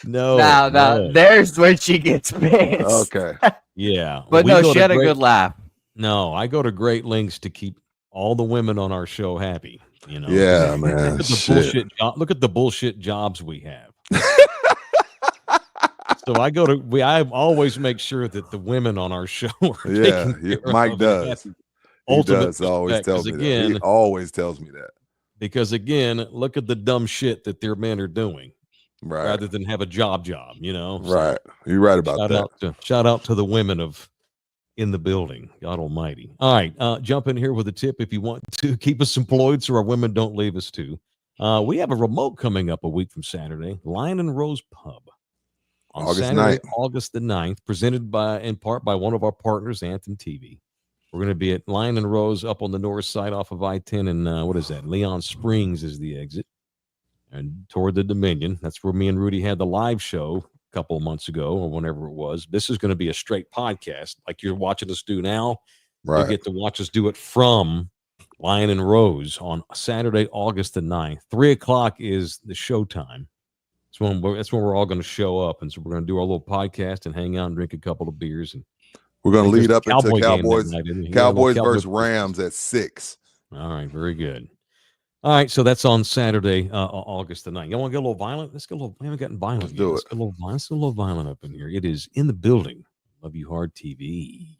Speaker 4: No. There's when she gets pissed.
Speaker 3: Okay.
Speaker 2: Yeah.
Speaker 4: But no, she had a good laugh.
Speaker 2: No, I go to great lengths to keep all the women on our show happy. You know?
Speaker 3: Yeah, man.
Speaker 2: Look at the bullshit jobs we have. So I always make sure that the women on our show are
Speaker 3: Mike does. He does always tell me that. He always tells me that.
Speaker 2: Because again, look at the dumb shit that their men are doing.
Speaker 3: Right.
Speaker 2: Rather than have a job, you know.
Speaker 3: Right. You're right about that.
Speaker 2: Shout out to the women in the building. God almighty. All right. Jump in here with a tip if you want to keep us employed so our women don't leave us too. We have a remote coming up a week from Saturday, Lion and Rose Pub. On August the 9th, presented in part by one of our partners, Anthem TV. We're going to be at Lion and Rose up on the north side off of I-10 and what is that? Leon Springs is the exit. And toward the Dominion. That's where me and Rudy had the live show a couple of months ago or whenever it was. This is going to be a straight podcast like you're watching us do now. Right. You get to watch us do it from Lion and Rose on Saturday, August the 9th. 3 o'clock is the show time. That's when we're all going to show up. And so we're going to do our little podcast and hang out and drink a couple of beers. And
Speaker 3: we're going to lead up into Cowboys versus Rams at 6.
Speaker 2: All right. Very good. All right, so that's on Saturday, August the 9th. You want to get a little violent? Let's get a little. We haven't gotten violent. Let's do it. Let's get a little violent up in here. It is in the building. Love You Hard TV.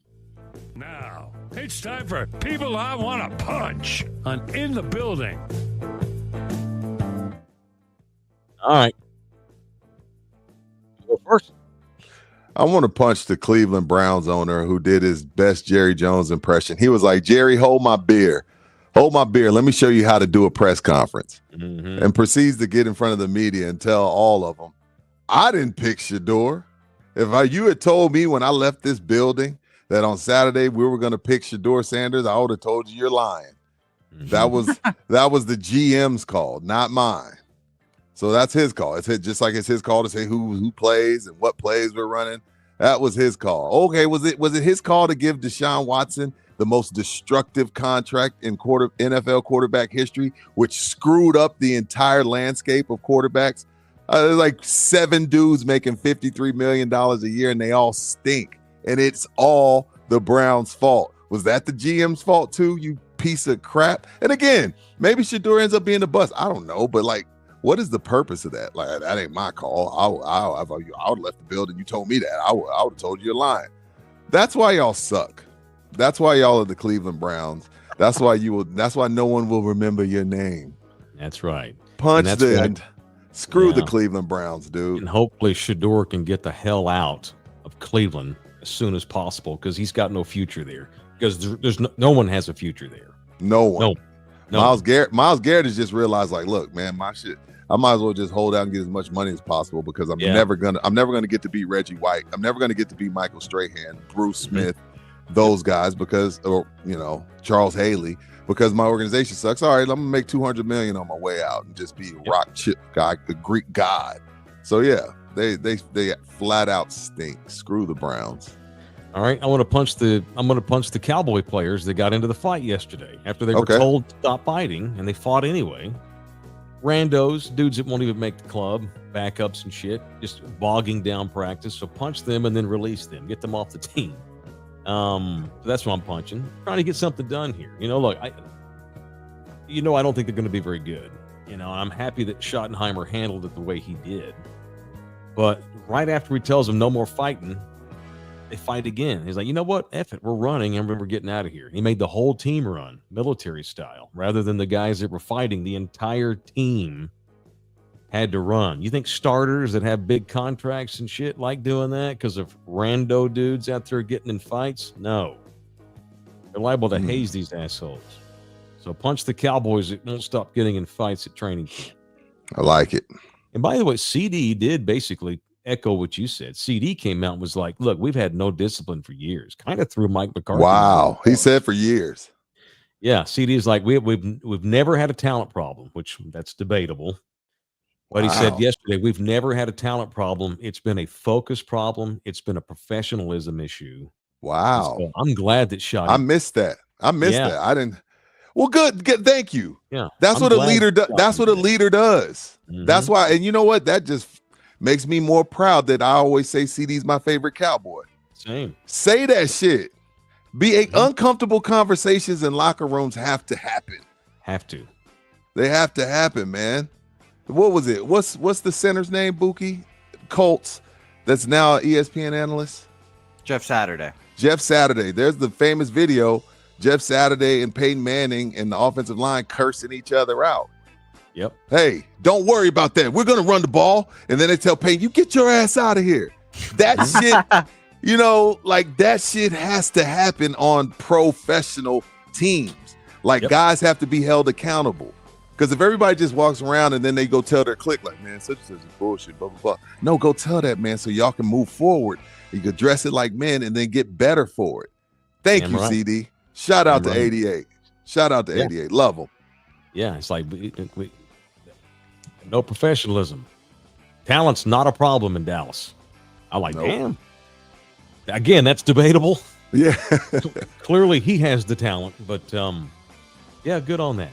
Speaker 1: Now it's time for People I Want to Punch on In the Building.
Speaker 2: All right, go first.
Speaker 3: I want to punch the Cleveland Browns owner who did his best Jerry Jones impression. He was like, "Jerry, hold my beer. Hold my beer. Let me show you how to do a press conference." Mm-hmm. And proceeds to get in front of the media and tell all of them, I didn't pick Shador. If you had told me when I left this building that on Saturday we were going to pick Shador Sanders, I would have told you you're lying. Mm-hmm. That was the GM's call, not mine. So that's his call. It's just like it's his call to say who plays and what plays we're running. That was his call. Okay, was it his call to give Deshaun Watson the most destructive contract in NFL quarterback history, which screwed up the entire landscape of quarterbacks? There's like 7 dudes making $53 million a year, and they all stink. And it's all the Browns' fault. Was that the GM's fault too, you piece of crap? And again, maybe Shador ends up being a bust. I don't know, but like, what is the purpose of that? Like, that ain't my call. I would have left the building. You told me that. I would have told you you're lying. That's why y'all suck. That's why y'all are the Cleveland Browns. That's why no one will remember your name.
Speaker 2: That's right.
Speaker 3: Screw the Cleveland Browns, dude.
Speaker 2: And hopefully Shador can get the hell out of Cleveland as soon as possible because he's got no future there. because there's no one has a future there.
Speaker 3: No one.
Speaker 2: No.
Speaker 3: Miles Garrett has just realized, like, look, man, my shit. I might as well just hold out and get as much money as possible because I'm never gonna get to beat Reggie White. I'm never gonna get to beat Michael Strahan, Bruce Smith, those guys or Charles Haley, because my organization sucks. All right, I'm gonna make $200 million on my way out and just be a rock chip guy, the Greek god. So yeah, they flat out stink. Screw the Browns.
Speaker 2: All right, I'm gonna punch the Cowboy players that got into the fight yesterday after they were told to stop fighting, and they fought anyway. Randos, dudes that won't even make the club, backups and shit, just bogging down practice. So punch them and then release them, get them off the team. So that's what I'm punching. Trying to get something done here. Look, I don't think they're going to be very good. I'm happy that Schottenheimer handled it the way he did. But right after he tells them no more fighting, they fight again. He's like, you know what? F it. We're running and we're getting out of here. He made the whole team run military style rather than the guys that were fighting. The entire team had to run. You think starters that have big contracts and shit like doing that because of rando dudes out there getting in fights? No. They're liable to haze these assholes. So punch the Cowboys that won't stop getting in fights at training camp.
Speaker 3: I like it.
Speaker 2: And by the way, CD did basically echo what you said. CD came out and was like, look, we've had no discipline for years. Kind of threw Mike McCarthy.
Speaker 3: Wow. He said for years.
Speaker 2: Yeah. CD is like, we've never had a talent problem, which that's debatable. But he said yesterday, we've never had a talent problem. It's been a focus problem. It's been a professionalism issue.
Speaker 3: Wow.
Speaker 2: So I'm glad that Shotty.
Speaker 3: I missed that. That. I didn't. Well, good. Thank you.
Speaker 2: Yeah.
Speaker 3: That's what a leader does. That's what a leader does. That's why. And you know what? That just makes me more proud that I always say CD's my favorite Cowboy.
Speaker 2: Same.
Speaker 3: Say that shit. Uncomfortable conversations in locker rooms have to happen. They have to happen, man. What was it? What's the center's name, Buki? Colts. That's now an ESPN analyst.
Speaker 4: Jeff Saturday.
Speaker 3: There's the famous video. Jeff Saturday and Peyton Manning and the offensive line cursing each other out.
Speaker 2: Yep.
Speaker 3: Hey, don't worry about that. We're going to run the ball. And then they tell Peyton, you get your ass out of here. That shit, that shit has to happen on professional teams. Guys have to be held accountable. Because if everybody just walks around and then they go tell their clique, like, man, such and such is bullshit, blah, blah, blah. No, go tell that, man, so y'all can move forward. You can dress it like men and then get better for it. Thank you, CD. Shout out to 88. Shout out to 88. Love them.
Speaker 2: Yeah, it's like no professionalism. Talent's not a problem in Dallas. I'm like, damn. Again, that's debatable.
Speaker 3: Yeah.
Speaker 2: Clearly, he has the talent, but good on that.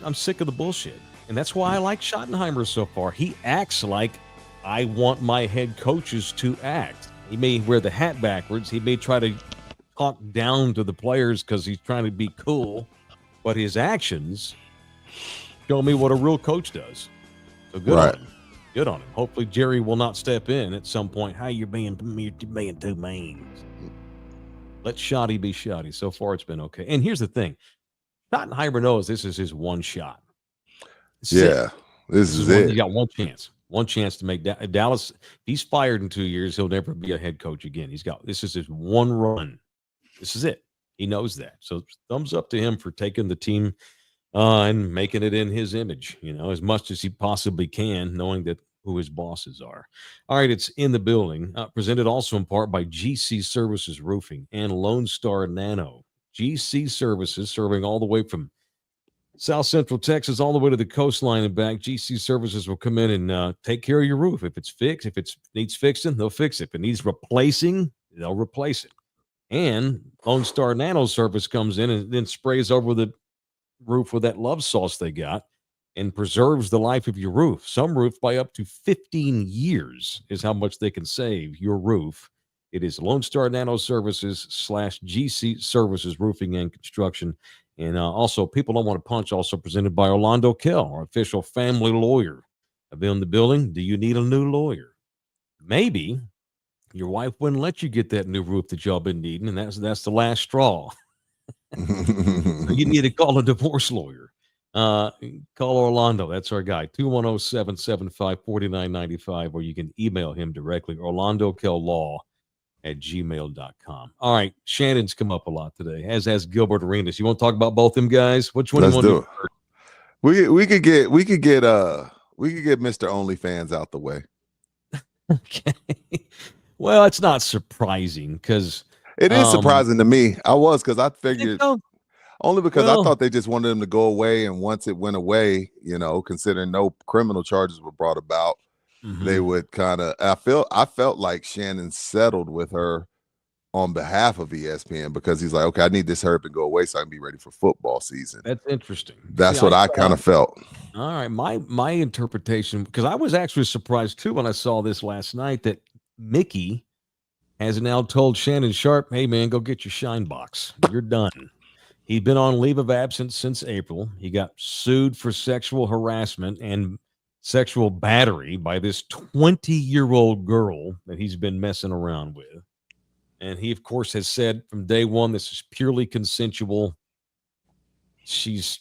Speaker 2: I'm sick of the bullshit, and that's why I like Schottenheimer so far. He acts like I want my head coaches to act. He may wear the hat backwards. He may try to talk down to the players because he's trying to be cool, but his actions show me what a real coach does. So good on him. Good on him. Hopefully Jerry will not step in at some point. Hey, you're being too mean. Let Shotty be Shotty. So far it's been okay. And here's the thing. Schottenheimer knows this is his one shot.
Speaker 3: This is it.
Speaker 2: You got one chance to make Dallas. If he's fired in 2 years, he'll never be a head coach again. This is his one run. This is it. He knows that. So thumbs up to him for taking the team and making it in his image, as much as he possibly can, knowing that who his bosses are. All right, it's in the building. Presented also in part by GC Services Roofing and Lone Star Nano. GC Services, serving all the way from South Central Texas all the way to the coastline and back. GC Services will come in and take care of your roof. If it's fixed, if it needs fixing, they'll fix it. If it needs replacing, they'll replace it. And Lone Star Nano Service comes in and then sprays over the roof with that love sauce they got and preserves the life of your roof. Some roof by up to 15 years is how much they can save your roof. It is Lone Star Nano Services /GC Services Roofing and Construction. And also, People Don't Want to Punch, also presented by Orlando Kell, our official family lawyer. Available in the building. Do you need a new lawyer? Maybe your wife wouldn't let you get that new roof that y'all been needing, and that's the last straw. You need to call a divorce lawyer. Call Orlando. That's our guy, 210-775-4995, or you can email him directly, orlandokell.law @gmail.com. All right, Shannon's come up a lot today, as has Gilbert Arenas. You want to talk about both them guys? Which one
Speaker 3: Let's
Speaker 2: you want
Speaker 3: do
Speaker 2: to
Speaker 3: it. We could get Mr. OnlyFans out the way.
Speaker 2: Okay. Well, it's not surprising because
Speaker 3: it is surprising to me. Because I figured only because I thought they just wanted him to go away, and once it went away, considering no criminal charges were brought about, they would kind of. I felt like Shannon settled with her on behalf of ESPN because he's like, okay, I need this herb to go away so I can be ready for football season.
Speaker 2: That's interesting.
Speaker 3: That's what I kind of felt.
Speaker 2: All right, my interpretation, because I was actually surprised too when I saw this last night that Mickey has now told Shannon Sharp, hey man, go get your shine box. You're done. He'd been on leave of absence since April. He got sued for sexual harassment and sexual battery by this 20-year-old girl that he's been messing around with. And he, of course, has said from day one, this is purely consensual. She's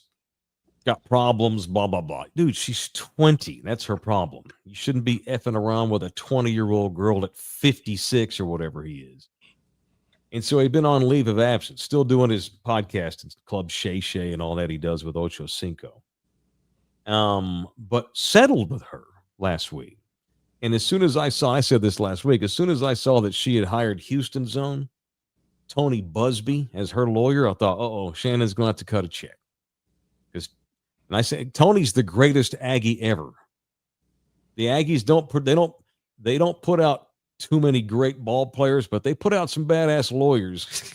Speaker 2: got problems, blah, blah, blah. Dude, she's 20. That's her problem. You shouldn't be effing around with a 20-year-old girl at 56 or whatever he is. And so he'd been on leave of absence, still doing his podcast and Club Shay Shay and all that he does with Ocho Cinco. But settled with her last week. And as soon as I said this last week, as soon as I saw that she had hired Houston Zone, Tony Busby as her lawyer, I thought, Shannon's going to have to cut a check. And I said, Tony's the greatest Aggie ever. The Aggies don't put out too many great ball players, but they put out some badass lawyers.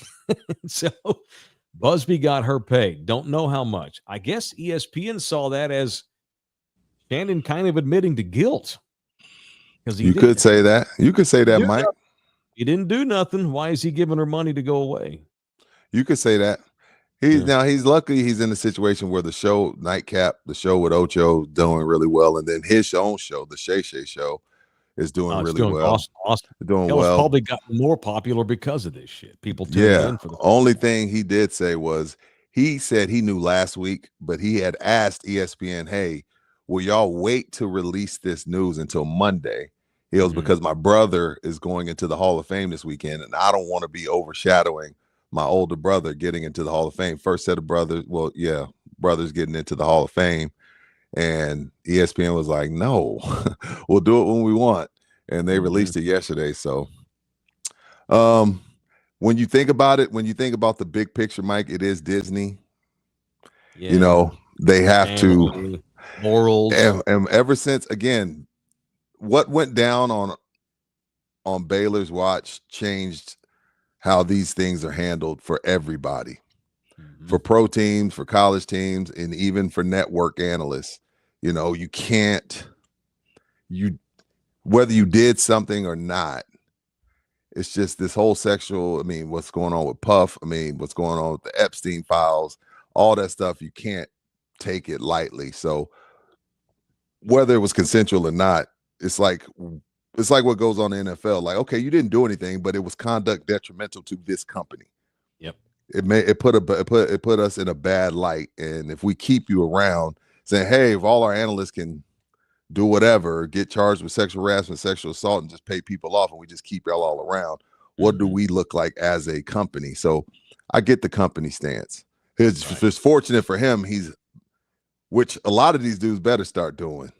Speaker 2: So Busby got her paid. Don't know how much. I guess ESPN saw that as Shannon kind of admitting to guilt.
Speaker 3: You could say that. You could say that, Mike.
Speaker 2: He didn't do nothing. Why is he giving her money to go away?
Speaker 3: You could say that. Now he's lucky he's in a situation where the show Nightcap, the show with Ocho, doing really well, and then his own show, the Shay Shay Show, is doing really well.
Speaker 2: Awesome.
Speaker 3: Doing well.
Speaker 2: Probably got more popular because of this shit. People tuning in for the
Speaker 3: only thing he did say was he said he knew last week, but he had asked ESPN, hey, will y'all wait to release this news until Monday? He goes, because my brother is going into the Hall of Fame this weekend, and I don't want to be overshadowing my older brother getting into the Hall of Fame. First set of brothers, brothers getting into the Hall of Fame. And ESPN was like, no, we'll do it when we want. And they released it yesterday. So when you think about it, when you think about the big picture, Mike, it is Disney. Yeah. They have to
Speaker 2: morals.
Speaker 3: And ever since, again, what went down on Baylor's watch changed how these things are handled for everybody, for pro teams, for college teams, and even for network analysts. You can't, whether you did something or not, it's just this whole what's going on with Puff, what's going on with the Epstein files, all that stuff, you can't take it lightly. So whether it was consensual or not, it's like what goes on in the NFL. Like, okay, you didn't do anything, but it was conduct detrimental to this company.
Speaker 2: Yep.
Speaker 3: It put us in a bad light. And if we keep you around saying, hey, if all our analysts can do whatever, get charged with sexual harassment, sexual assault, and just pay people off, and we just keep y'all all around, what do we look like as a company? So I get the company stance. It's fortunate for him, which a lot of these dudes better start doing.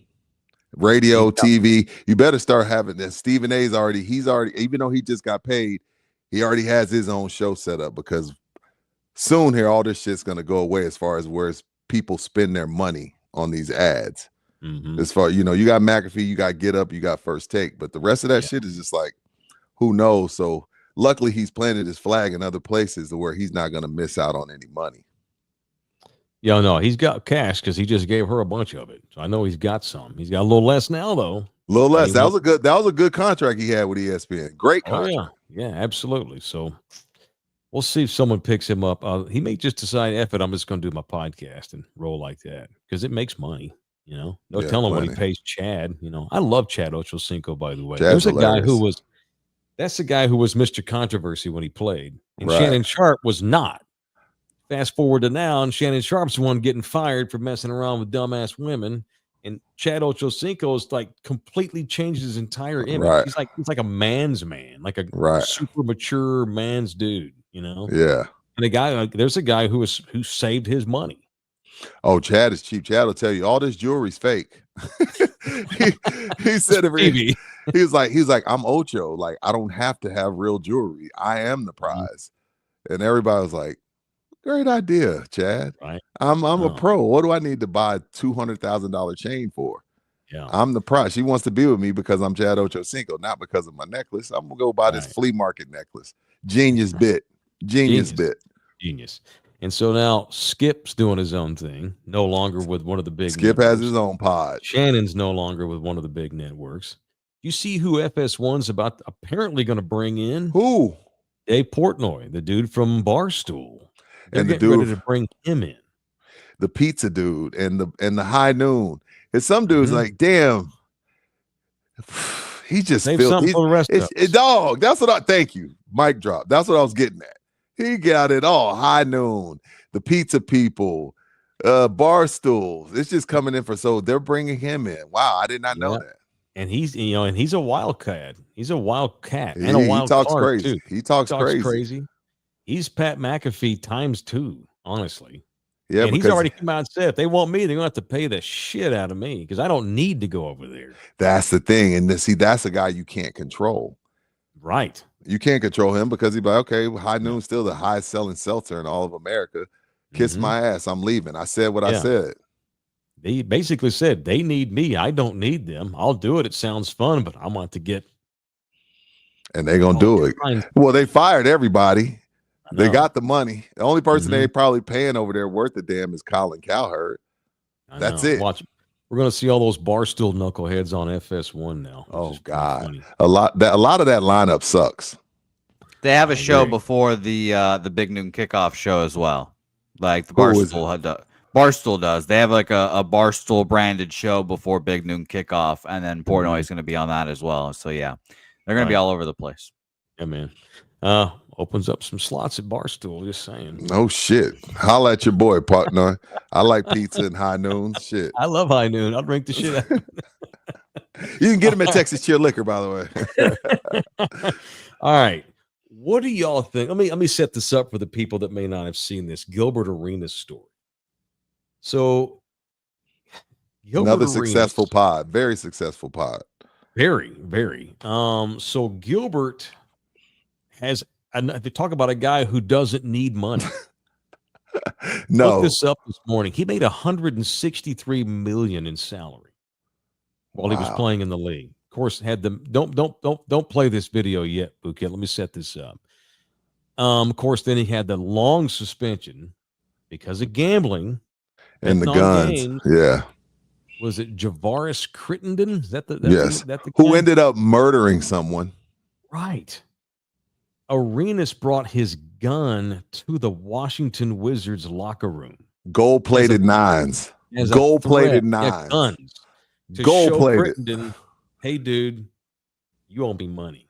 Speaker 3: Radio, TV, you better start having that. Stephen A's he's already, even though he just got paid, he already has his own show set up, because soon here, all this shit's going to go away as far as where people spend their money on these ads. As far, you got McAfee, you got Get Up, you got First Take, but the rest of that shit is just like, who knows? So luckily he's planted his flag in other places to where he's not going to miss out on any money.
Speaker 2: Yeah, no, he's got cash because he just gave her a bunch of it. So I know he's got some. He's got a little less now, though.
Speaker 3: A little less. That was a good contract he had with ESPN. Great contract.
Speaker 2: Oh, yeah, absolutely. So we'll see if someone picks him up. He may just decide, F it, I'm just going to do my podcast and roll like that because it makes money. No telling what he pays Chad. I love Chad Ochocinco, by the way. There's a guy that's the guy who was Mr. Controversy when he played, and Shannon Sharp was not. Fast forward to now, and Shannon Sharp's the one getting fired for messing around with dumbass women. And Chad Ochocinco is like completely changed his entire image.
Speaker 3: Right.
Speaker 2: He's like a man's man, like a
Speaker 3: Right.
Speaker 2: super mature man's dude, you know?
Speaker 3: Yeah.
Speaker 2: And there's a guy who saved his money.
Speaker 3: Oh, Chad is cheap. Chad will tell you all this jewelry's fake. he said he was like, I'm Ocho. Like, I don't have to have real jewelry. I am the prize. And everybody was like, great idea, Chad.
Speaker 2: Right.
Speaker 3: I'm a pro. What do I need to buy a $200,000 chain for?
Speaker 2: Yeah.
Speaker 3: I'm the prize. She wants to be with me because I'm Chad Ochocinco, not because of my necklace. I'm gonna go buy this flea market necklace. Genius bit. Genius.
Speaker 2: And so now Skip's doing his own thing, no longer with one of the big
Speaker 3: Skip
Speaker 2: networks.
Speaker 3: has his own pod.
Speaker 2: Shannon's no longer with one of the big networks. You see who FS1's apparently going to bring in?
Speaker 3: Who?
Speaker 2: Dave Portnoy, the dude from Barstool.
Speaker 3: And the
Speaker 2: getting
Speaker 3: dude
Speaker 2: ready to bring him in.
Speaker 3: The pizza dude and the high noon. And some dudes like, damn, he just
Speaker 2: Save
Speaker 3: feels
Speaker 2: something for the rest of us.
Speaker 3: Dog. That's what thank you. Mic drop. That's what I was getting at. He got it all. High noon, the pizza people, bar stools. It's just coming in so they're bringing him in. Wow, I did not know that.
Speaker 2: And he's a wildcat. He's a wildcat and
Speaker 3: he
Speaker 2: a wild
Speaker 3: talks
Speaker 2: card
Speaker 3: crazy.
Speaker 2: too.
Speaker 3: He talks crazy.
Speaker 2: He's Pat McAfee times 2, honestly.
Speaker 3: Yeah,
Speaker 2: and he's already come out and said if they want me, they're gonna have to pay the shit out of me because I don't need to go over there.
Speaker 3: That's the thing. And that's a guy you can't control.
Speaker 2: Right.
Speaker 3: You can't control him because he'd be like, okay, High Noon's still the highest selling seltzer in all of America. Kiss my ass. I'm leaving. I said what I said.
Speaker 2: They basically said they need me. I don't need them. I'll do it. It sounds fun, but I want to get.
Speaker 3: And they're going to do it. Well, they fired everybody. They got the money. The only person they probably paying over there worth a damn is Colin Cowherd. That's it.
Speaker 2: Watch. We're going to see all those Barstool knuckleheads on FS1 now.
Speaker 3: Oh God, a lot of that lineup sucks.
Speaker 4: They have a show before the Big Noon Kickoff show as well, like the Barstool does. They have like a Barstool branded show before Big Noon Kickoff, and then Portnoy is going to be on that as well. So yeah, they're going to be all over the place.
Speaker 2: Yeah, man. Opens up some slots at Barstool. Just saying.
Speaker 3: No shit. Holla at your boy, partner. I like pizza and High Noon. Shit.
Speaker 2: I love High Noon. I'll drink the shit out.
Speaker 3: You can get them at Texas Cheer Liquor, by the
Speaker 2: way. All right. What do y'all think? Let me set this up for the people that may not have seen this Gilbert Arenas story. So
Speaker 3: another successful pod. Very successful pod.
Speaker 2: Very, very. So Gilbert has. And they talk about a guy who doesn't need money.
Speaker 3: No.
Speaker 2: Look this up this morning. He made $163 million in salary while he was playing in the league. Of course, had them. Don't play this video yet, Bouquet. Let me set this up. Of course, then he had the long suspension because of gambling
Speaker 3: and the guns.
Speaker 2: Games.
Speaker 3: Yeah.
Speaker 2: Was it Javaris Crittenden? Is that the
Speaker 3: yes?
Speaker 2: That the
Speaker 3: who ended up murdering someone?
Speaker 2: Right. Arenas brought his gun to the Washington Wizards locker room.
Speaker 3: Gold-plated nines. Gold-plated nines.
Speaker 2: Guns.
Speaker 3: Gold-plated.
Speaker 2: Hey, dude, you owe me money.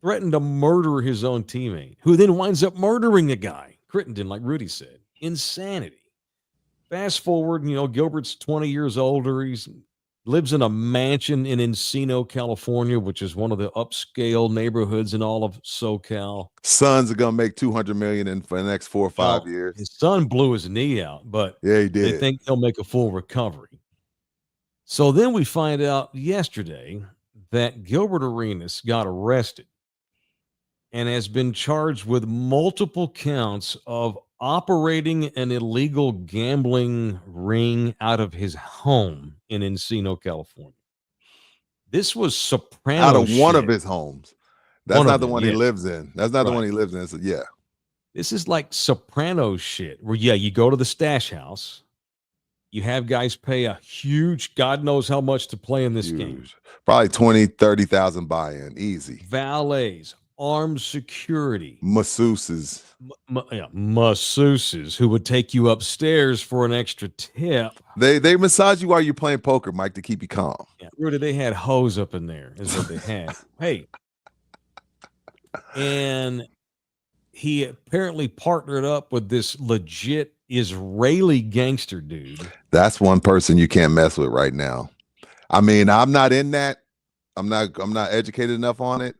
Speaker 2: Threatened to murder his own teammate, who then winds up murdering the guy. Crittenden, like Rudy said. Insanity. Fast forward, Gilbert's 20 years older. He's lives in a mansion in Encino, California, which is one of the upscale neighborhoods in all of SoCal.
Speaker 3: Sons are gonna make $200 million for the next 4 or 5 years.
Speaker 2: His son blew his knee out, but
Speaker 3: yeah, he did.
Speaker 2: They think he'll make a full recovery. So then we find out yesterday that Gilbert Arenas got arrested and has been charged with multiple counts of operating an illegal gambling ring out of his home in Encino, California. This was Soprano
Speaker 3: out of one
Speaker 2: shit.
Speaker 3: Of his homes. That's not the one he lives in. That's not the one he lives in. So, yeah.
Speaker 2: This is like Soprano shit where, you go to the stash house. You have guys pay a huge, God knows how much to play in this game.
Speaker 3: Probably 20, 30,000 buy-in. Easy.
Speaker 2: Valets, armed security.
Speaker 3: Masseuses.
Speaker 2: Masseuses who would take you upstairs for an extra tip.
Speaker 3: They massage you while you're playing poker, Mike, to keep you calm.
Speaker 2: Yeah, Rudy, they had hoes up in there is what they had. Hey. And he apparently partnered up with this legit Israeli gangster dude.
Speaker 3: That's one person you can't mess with right now. I mean, I'm not in that. I'm not educated enough on it.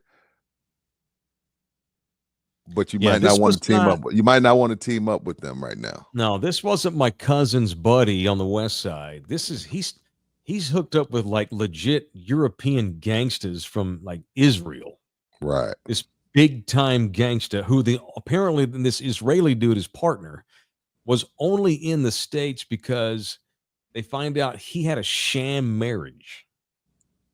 Speaker 3: But you might not want to team up. You might not want to team up with them right now.
Speaker 2: No, this wasn't my cousin's buddy on the west side. He's hooked up with like legit European gangsters from like Israel.
Speaker 3: Right.
Speaker 2: This big time gangster who apparently this Israeli dude, his partner, was only in the States because they find out he had a sham marriage.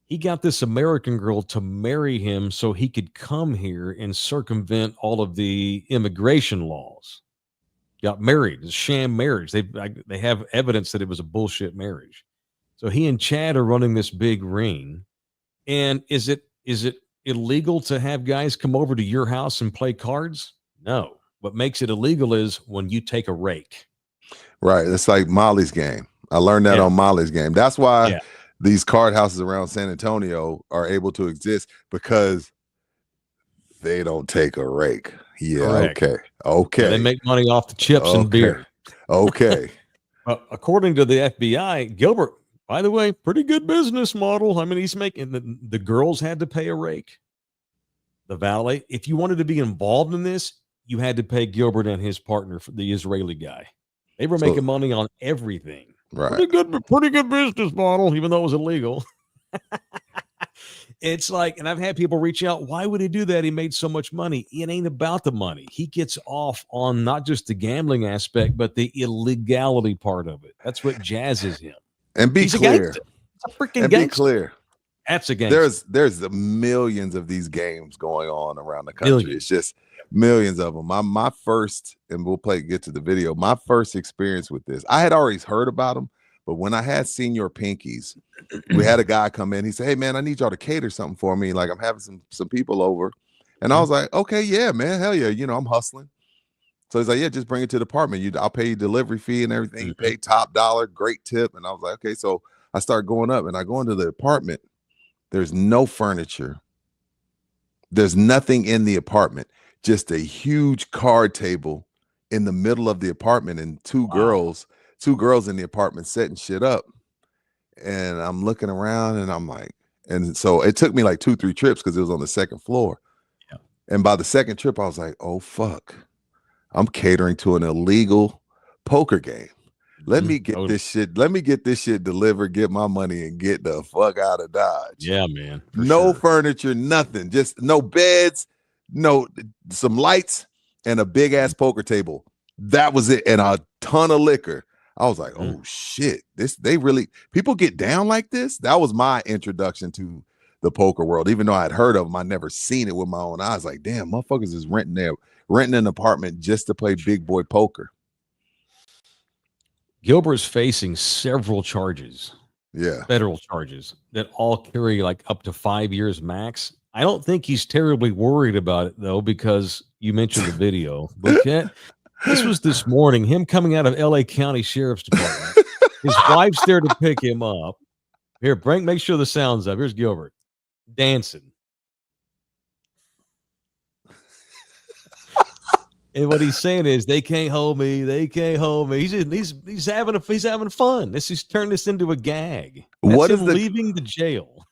Speaker 2: He got this American girl to marry him so he could come here and circumvent all of the immigration laws. Got married, a sham marriage. They have evidence that it was a bullshit marriage. So he and Chad are running this big ring. And is it illegal to have guys come over to your house and play cards? No. What makes it illegal is when you take a rake.
Speaker 3: Right. It's like Molly's game. I learned that on Molly's game. That's why these card houses around San Antonio are able to exist, because they don't take a rake. Yeah. Correct. Okay.
Speaker 2: They make money off the chips and beer.
Speaker 3: Okay.
Speaker 2: According to the FBI, Gilbert, by the way, pretty good business model. I mean, he's making the girls had to pay a rake. The valet, if you wanted to be involved in this, you had to pay Gilbert and his partner, the Israeli guy. They were making money on everything.
Speaker 3: Right.
Speaker 2: Pretty good business model, even though it was illegal. It's like, and I've had people reach out, why would he do that? He made so much money. It ain't about the money. He gets off on not just the gambling aspect, but the illegality part of it. That's what jazzes him.
Speaker 3: And be clear.
Speaker 2: A freaking gangster.
Speaker 3: Be clear.
Speaker 2: That's a gangster.
Speaker 3: There's millions of these games going on around the country. Millions. It's just millions of them. My first, and we'll get to the video, my first experience with this, I had already heard about them, but when I had Senior Pinkies, we had a guy come in. He said, hey, man, I need y'all to cater something for me. Like, I'm having some people over. And I was like, okay, yeah, man, hell yeah. You know, I'm hustling. So he's like, yeah, just bring it to the apartment. I'll pay you delivery fee and everything. You pay top dollar, great tip. And I was like, okay. So I start going up and I go into the apartment. There's no furniture. There's nothing in the apartment. Just a huge card table in the middle of the apartment and two girls in the apartment setting shit up. And I'm looking around and I'm like, and so it took me like 2-3 trips because it was on the second floor. Yeah. And by the second trip, I was like, oh, fuck. I'm catering to an illegal poker game. Let me get this shit. Let me get this shit delivered, get my money, and get the fuck out of Dodge.
Speaker 2: Yeah, man.
Speaker 3: No furniture, nothing. Just no beds, some lights, and a big ass poker table. That was it. And a ton of liquor. I was like, oh shit. People get down like this. That was my introduction to the poker world. Even though I had heard of them, I never seen it with my own eyes. Like, damn, motherfuckers is renting an apartment just to play big boy poker.
Speaker 2: Gilbert's facing several charges.
Speaker 3: Yeah.
Speaker 2: Federal charges that all carry like up to 5 years max. I don't think he's terribly worried about it though, because you mentioned the video. But this was this morning, him coming out of LA County Sheriff's Department. His wife's there to pick him up. Here, make sure the sound's up. Here's Gilbert dancing. And what he's saying is, they can't hold me. They can't hold me. He's having fun. He's turned this into a gag. What is leaving the jail?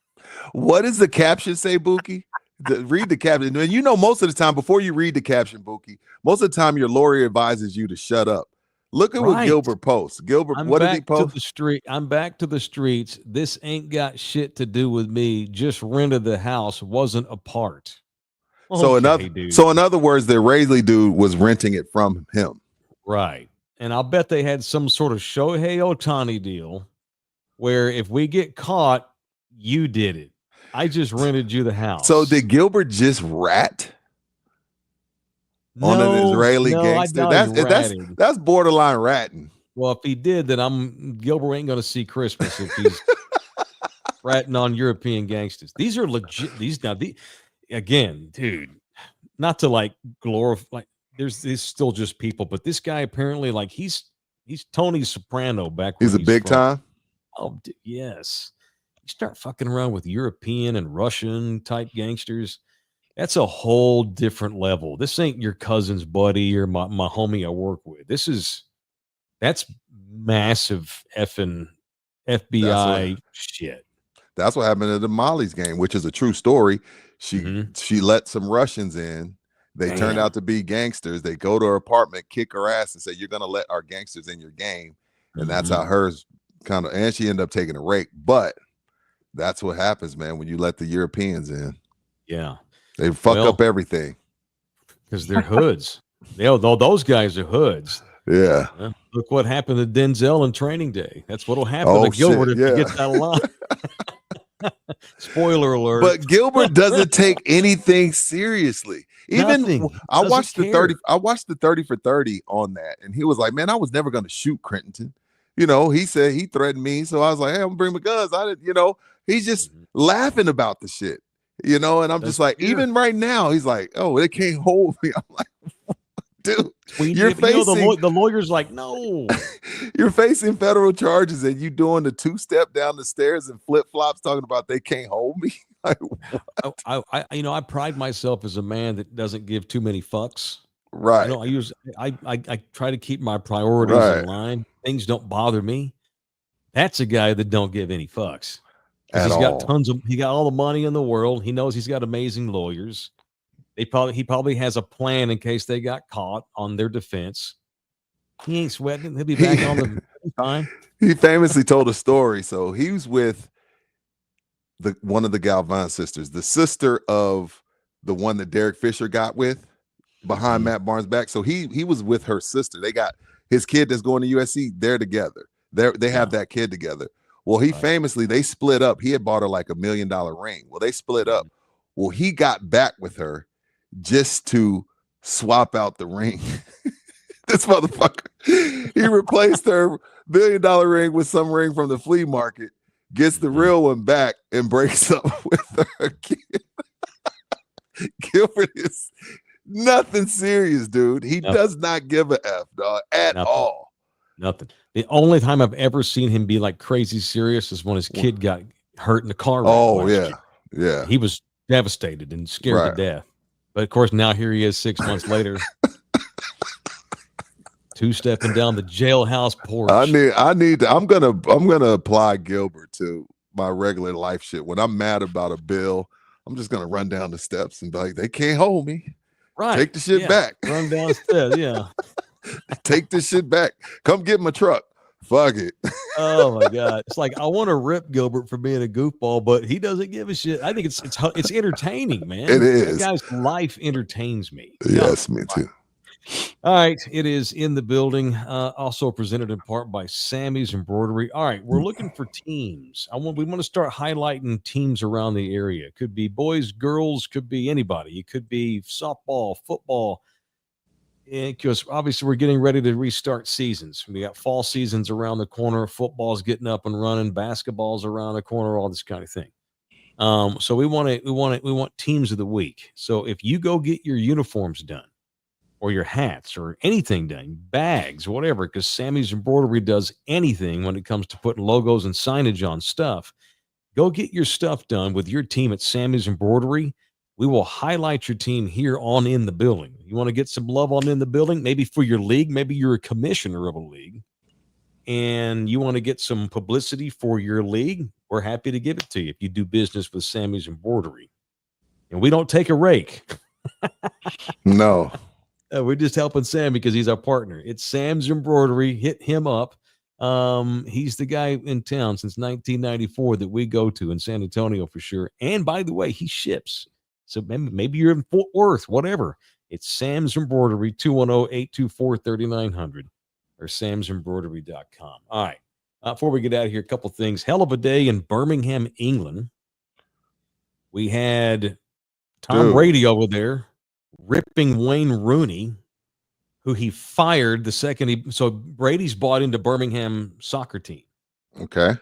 Speaker 3: What does the caption say, Buki? Read the caption. And you know, most of the time, before you read the caption, Buki, most of the time your lawyer advises you to shut up. Look at what Gilbert posts. Gilbert, what did he post?
Speaker 2: I'm back to the streets. This ain't got shit to do with me. Just rented the house. Wasn't a part.
Speaker 3: So in other words, the Raisley dude was renting it from him.
Speaker 2: Right. And I'll bet they had some sort of Shohei Ohtani deal where if we get caught, you did it. I just rented you the house.
Speaker 3: So did Gilbert just rat on an Israeli gangster? That's borderline ratting.
Speaker 2: Well, if he did, then Gilbert ain't going to see Christmas if he's ratting on European gangsters. These are legit. Again, dude, not to like glorify, like there's still just people, but this guy apparently like he's Tony Soprano back.
Speaker 3: He's a big time.
Speaker 2: Oh, yes. You start fucking around with European and Russian type gangsters. That's a whole different level. This ain't your cousin's buddy or my homie I work with. That's massive effing FBI shit.
Speaker 3: That's what happened at the Molly's game, which is a true story. She let some Russians in. They turned out to be gangsters. They go to her apartment, kick her ass, and say, "You're gonna let our gangsters in your game." And that's how hers kind of. And she ended up taking a rake. But that's what happens, man, when you let the Europeans in.
Speaker 2: Yeah,
Speaker 3: they fuck up everything
Speaker 2: because they're hoods. Those guys are hoods.
Speaker 3: Yeah.
Speaker 2: Look what happened to Denzel in Training Day. That's what'll happen to Gilbert if he gets out of line. Spoiler alert.
Speaker 3: But Gilbert doesn't take anything seriously. Even I watched the 30 for 30 on that, and he was like, "Man, I was never going to shoot Crittenton." He said he threatened me, so I was like, "Hey, I'm gonna bring my guns." He's just laughing about the shit, and I'm just like, even right now, he's like, "Oh, they can't hold me." I'm like, dude, you're facing
Speaker 2: the lawyer's like, no,
Speaker 3: you're facing federal charges, and you doing the 2-step down the stairs and flip flops, talking about they can't hold me. Like,
Speaker 2: I pride myself as a man that doesn't give too many fucks.
Speaker 3: Right.
Speaker 2: I try to keep my priorities in line. Things don't bother me. That's a guy that don't give any fucks. He got all the money in the world. He knows he's got amazing lawyers. He probably has a plan in case they got caught on their defense. He ain't sweating. He'll be back on the time.
Speaker 3: He famously told a story. So he was with one of the Galvan sisters, the sister of the one that Derek Fisher got with behind Matt Barnes' back. So he was with her sister. They got his kid that's going to USC. They're together. They have that kid together. Well, famously, they split up. He had bought her like $1 million ring. Well, they split up. Well, he got back with her just to swap out the ring. This motherfucker. He replaced her $1 million ring with some ring from the flea market, gets the real one back, and breaks up with her again. Gilbert is nothing serious, dude. He does not give a F, dog, at all.
Speaker 2: Nothing. The only time I've ever seen him be like crazy serious is when his kid got hurt in the car.
Speaker 3: Yeah.
Speaker 2: He was devastated and scared to death. But of course, now here he is 6 months later, two-stepping down the jailhouse porch.
Speaker 3: I'm gonna apply Gilbert to my regular life shit. When I'm mad about a bill, I'm just gonna run down the steps and be like, "They can't hold me.
Speaker 2: Right?
Speaker 3: Take the shit back.
Speaker 2: Run downstairs. Yeah.
Speaker 3: Take this shit back. Come get my truck. Fuck it."
Speaker 2: Oh my God. It's like, I want to rip Gilbert for being a goofball, but he doesn't give a shit. I think it's entertaining, man.
Speaker 3: It is.
Speaker 2: That guy's life entertains me.
Speaker 3: Yes, me too.
Speaker 2: All right. It is in the building. Also presented in part by Sammy's Embroidery. All right. We're looking for teams. We want to start highlighting teams around the area. It could be boys, girls, could be anybody. It could be softball, football. Because obviously we're getting ready to restart seasons. We got fall seasons around the corner. Football's getting up and running. Basketball's around the corner. All this kind of thing. So we want teams of the week. So if you go get your uniforms done, or your hats, or anything done, bags, whatever, because Sammy's Embroidery does anything when it comes to putting logos and signage on stuff. Go get your stuff done with your team at Sammy's Embroidery. We will highlight your team here on In the Building. You want to get some love on In the Building, maybe for your league, maybe you're a commissioner of a league, and you want to get some publicity for your league, we're happy to give it to you if you do business with Sammy's Embroidery. And we don't take a rake.
Speaker 3: No.
Speaker 2: We're just helping Sam because he's our partner. It's Sam's Embroidery. Hit him up. He's the guy in town since 1994 that we go to in San Antonio for sure. And by the way, he ships. So maybe you're in Fort Worth, whatever. It's Sam's Embroidery, 210-824-3900 or samsembroidery.com. All right. Before we get out of here, a couple things. Hell of a day in Birmingham, England. We had Tom Brady over there ripping Wayne Rooney, who he fired the second so Brady's bought into Birmingham soccer team.
Speaker 3: Okay.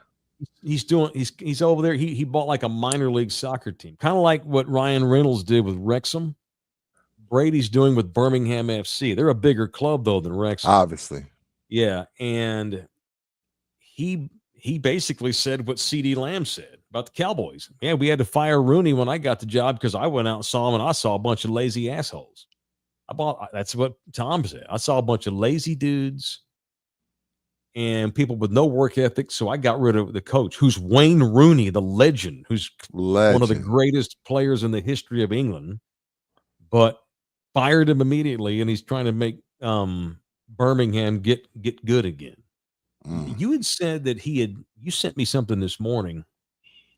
Speaker 2: He's over there. He bought like a minor league soccer team, kind of like what Ryan Reynolds did with Wrexham. Brady's doing with Birmingham FC. They're a bigger club though than Wrexham,
Speaker 3: obviously.
Speaker 2: Yeah, and he basically said what C.D. Lamb said about the Cowboys. Yeah, we had to fire Rooney when I got the job because I went out and saw him, and I saw a bunch of lazy assholes. That's what Tom said. I saw a bunch of lazy dudes. and people with no work ethic. So I got rid of the coach, who's Wayne Rooney, the legend, who's one of the greatest players in the history of England, but fired him immediately, and he's trying to make Birmingham get good again. You had said that you sent me something this morning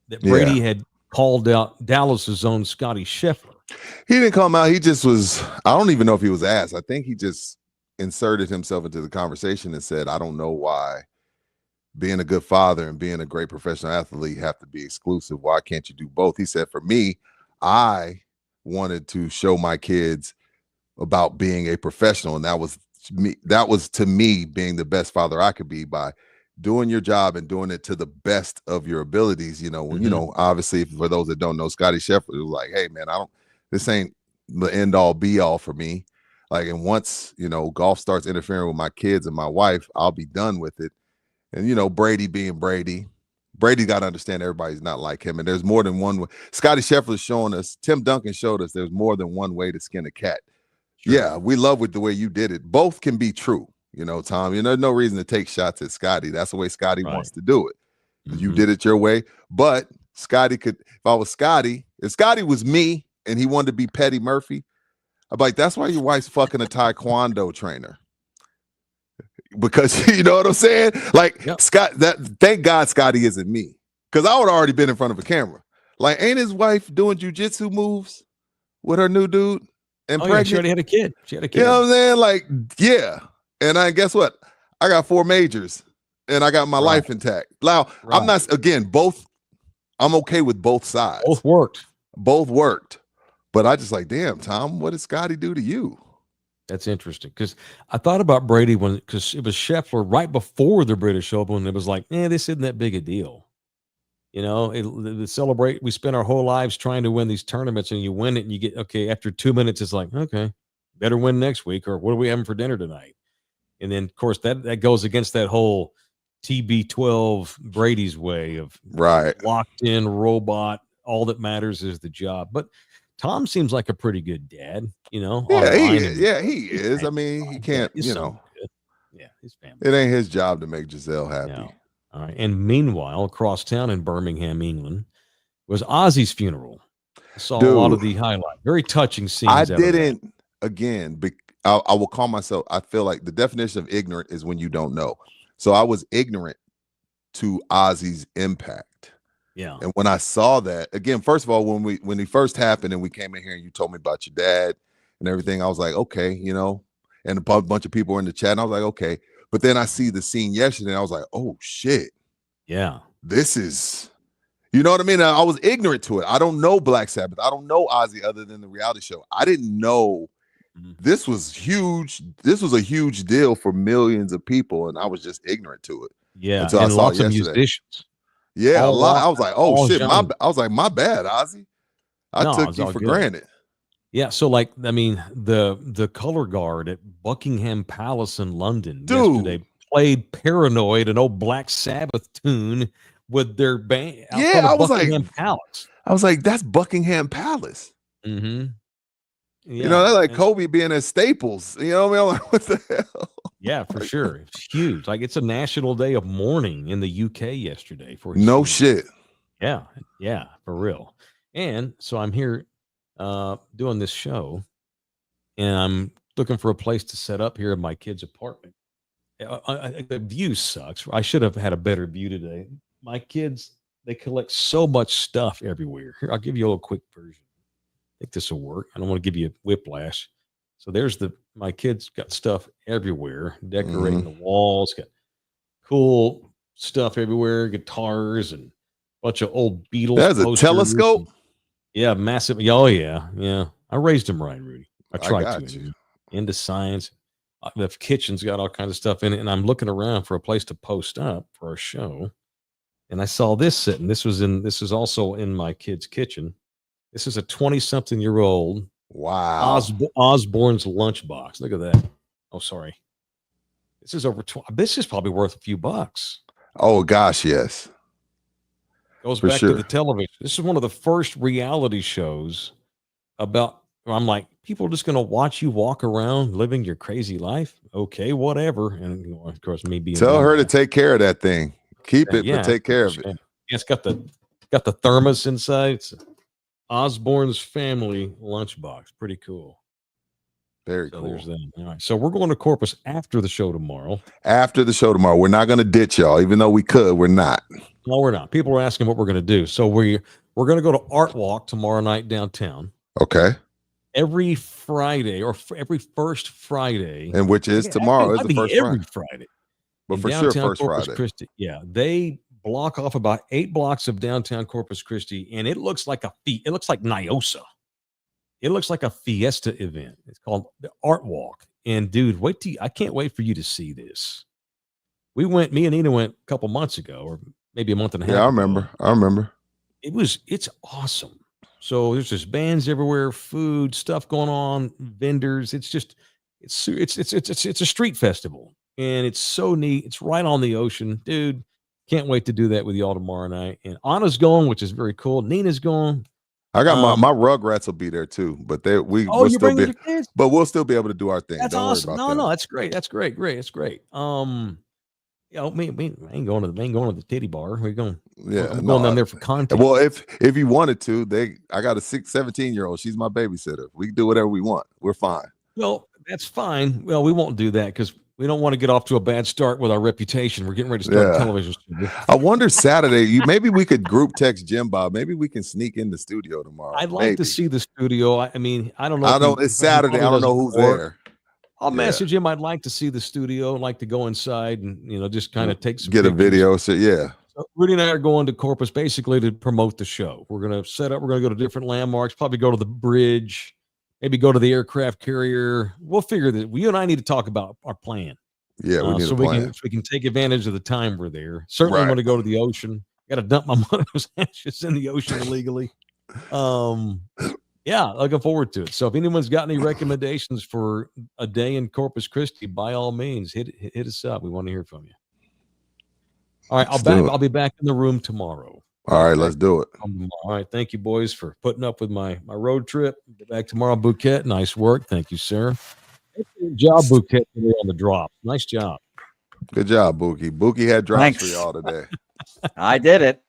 Speaker 2: that Brady had called out Dallas's own Scotty Scheffler.
Speaker 3: He didn't call him out. He just was, I don't even know if he was asked. I think he just inserted himself into the conversation and said, I don't know why being a good father and being a great professional athlete have to be exclusive. Why can't you do both? He said, for me, I wanted to show my kids about being a professional. And that was me. That was to me being the best father I could be by doing your job and doing it to the best of your abilities. You know, you know, obviously for those that don't know, Scotty Scheffler was like, hey man, this ain't the end all be all for me. Like, and once, you know, golf starts interfering with my kids and my wife, I'll be done with it. And, you know, Brady being Brady got to understand everybody's not like him. And there's more than one way. Scotty Scheffler's showing us, Tim Duncan showed us there's more than one way to skin a cat. Sure. Yeah, we love with the way you did it. Both can be true. You know, Tom, you know, there's no reason to take shots at Scotty. That's the way Scotty wants to do it. You did it your way. But Scotty could, if Scotty was me and he wanted to be Petty Murphy, I'm like, that's why your wife's fucking a taekwondo trainer. Because you know what I'm saying? Like, thank God Scotty isn't me. Because I would have already been in front of a camera. Like, ain't his wife doing jujitsu moves with her new dude? And
Speaker 2: pregnant? She already had a kid.
Speaker 3: You know what I'm saying? Like, yeah. And guess what? I got 4 majors and I got my life intact. Now, I'm not, again, I'm okay with both sides. Both worked. But I just like, damn, Tom, what did Scotty do to you?
Speaker 2: That's interesting, because I thought about Brady because it was Scheffler right before the British Open, and it was like, this isn't that big a deal. You know, we spend our whole lives trying to win these tournaments, and you win it, and you get, okay, after 2 minutes, it's like, okay, better win next week, or what are we having for dinner tonight? And then, of course, that goes against that whole TB12 Brady's way of locked in robot. All that matters is the job. But Tom seems like a pretty good dad, you know.
Speaker 3: Yeah, he is. I mean, he can't, you know.
Speaker 2: Yeah, his family.
Speaker 3: It ain't his job to make Giselle happy.
Speaker 2: No. All right. And meanwhile, across town in Birmingham, England, was Ozzy's funeral. I saw a lot of the highlight. Very touching scenes.
Speaker 3: I didn't, again, I will call myself, I feel like the definition of ignorant is when you don't know. So I was ignorant to Ozzy's impact.
Speaker 2: Yeah.
Speaker 3: And when I saw that, again, first of all, when he first happened and we came in here and you told me about your dad and everything, I was like, okay, you know, and a bunch of people were in the chat and I was like, okay. But then I see the scene yesterday and I was like, oh shit.
Speaker 2: Yeah.
Speaker 3: This is, you know what I mean? I was ignorant to it. I don't know Black Sabbath. I don't know Ozzy other than the reality show. I didn't know this was huge. This was a huge deal for millions of people. And I was just ignorant to it.
Speaker 2: Yeah. Until I saw lots of musicians.
Speaker 3: Yeah, a lot. I was like, oh shit, my bad, Ozzy. I took you for granted.
Speaker 2: Yeah, so like, I mean, the color guard at Buckingham Palace in London yesterday played Paranoid, an old Black Sabbath tune with their band.
Speaker 3: Yeah, I was
Speaker 2: Buckingham Palace.
Speaker 3: I was like, that's Buckingham Palace.
Speaker 2: Mm-hmm. Yeah.
Speaker 3: You know, that's like Kobe being at Staples. You know what I mean? I'm like, what the hell?
Speaker 2: Yeah, for sure. It's huge. Like, it's a national day of mourning in the UK yesterday for his
Speaker 3: no shit.
Speaker 2: Yeah, for real. And so I'm here doing this show, and I'm looking for a place to set up here in my kid's apartment. The view sucks. I should have had a better view today. My kids, they collect so much stuff everywhere. Here, I'll give you a little quick version. I think this will work. I don't want to give you a whiplash. So there's my kids got stuff everywhere, decorating the walls, got cool stuff everywhere, guitars and a bunch of old Beatles.
Speaker 3: That's a telescope.
Speaker 2: Yeah, massive. Oh yeah. I raised him right, Rudy. I tried to. Into science. The kitchen's got all kinds of stuff in it, and I'm looking around for a place to post up for our show. And I saw this sitting. This is also in my kid's kitchen. This is a 20-something-year-old.
Speaker 3: Wow.
Speaker 2: Osbourne's lunchbox. Look at that. Oh, sorry. This is over 20. This is probably worth a few bucks.
Speaker 3: Oh gosh, yes.
Speaker 2: Goes back to the television. This is one of the first reality shows about I'm like, people are just going to watch you walk around living your crazy life. Okay, whatever. And of course, me being
Speaker 3: tell her to take care of that thing. Keep it, but take care of it.
Speaker 2: Yeah, it's got the thermos inside. It's Osbourne's family lunchbox. Pretty cool.
Speaker 3: Very
Speaker 2: So
Speaker 3: cool.
Speaker 2: there's that. All right. So we're going to Corpus after the show tomorrow.
Speaker 3: After the show tomorrow. We're not going to ditch y'all, even though we could. We're not.
Speaker 2: No, we're not. People are asking what we're going to do. So we're going to go to Art Walk tomorrow night downtown.
Speaker 3: Okay.
Speaker 2: Every Friday or every first Friday.
Speaker 3: And which is tomorrow is the first
Speaker 2: every
Speaker 3: Friday.
Speaker 2: Friday.
Speaker 3: But for sure, first
Speaker 2: Corpus
Speaker 3: Friday.
Speaker 2: Christi. Yeah. They block off about 8 blocks of downtown Corpus Christi, and it looks like it looks like Nyosa. It looks like a fiesta event. It's called the Art Walk. And dude, I can't wait for you to see this. Me and Nina went a couple months ago, or maybe a month and a half.
Speaker 3: Yeah, I remember.
Speaker 2: It's awesome. So there's just bands everywhere, food, stuff going on, vendors. It's a street festival, and it's so neat. It's right on the ocean, dude. Can't wait to do that with y'all tomorrow night. And Anna's going, which is very cool. Nina's going.
Speaker 3: I got my Rugrats will be there too, but we'll still be, but we'll still be able to do our thing.
Speaker 2: That's
Speaker 3: Don't
Speaker 2: awesome.
Speaker 3: worry about that.
Speaker 2: No, that's great. That's great. It's great. We ain't going to the titty bar. We're going.
Speaker 3: Yeah,
Speaker 2: I'm going down there for content.
Speaker 3: Well, if you wanted to, I got a 17-year-old. She's my babysitter. We can do whatever we want. We're fine.
Speaker 2: Well, that's fine. Well, we won't do that because we don't want to get off to a bad start with our reputation. We're getting ready to start a television studio.
Speaker 3: I wonder Saturday, maybe we could group text Jim Bob. Maybe we can sneak in the studio tomorrow.
Speaker 2: I'd like to see the studio. I mean, I don't know.
Speaker 3: It's Saturday. I don't know who's there.
Speaker 2: I'll message him. I'd like to see the studio. I'd like to go inside and just kind of take some
Speaker 3: pictures. A video. So yeah.
Speaker 2: So Rudy and I are going to Corpus basically to promote the show. We're going to set up. We're going to go to different landmarks. Probably go to the bridge. Maybe go to the aircraft carrier. We'll figure that. You and I need to talk about our plan.
Speaker 3: Yeah, we need a plan.
Speaker 2: We can take advantage of the time we're there. Certainly want to go to the ocean. Got to dump my mother's ashes in the ocean illegally. Yeah, looking forward to it. So if anyone's got any recommendations for a day in Corpus Christi, by all means, hit us up. We want to hear from you. All right, I'll be back in the room tomorrow.
Speaker 3: All right, let's do it.
Speaker 2: All right, thank you, boys, for putting up with my road trip. Get back tomorrow, Bouquet. Nice work. Thank you, sir. Good job, Bouquet, today on the drop. Nice job.
Speaker 3: Good job, Bookie. Bookie had drops for y'all today.
Speaker 4: I did it.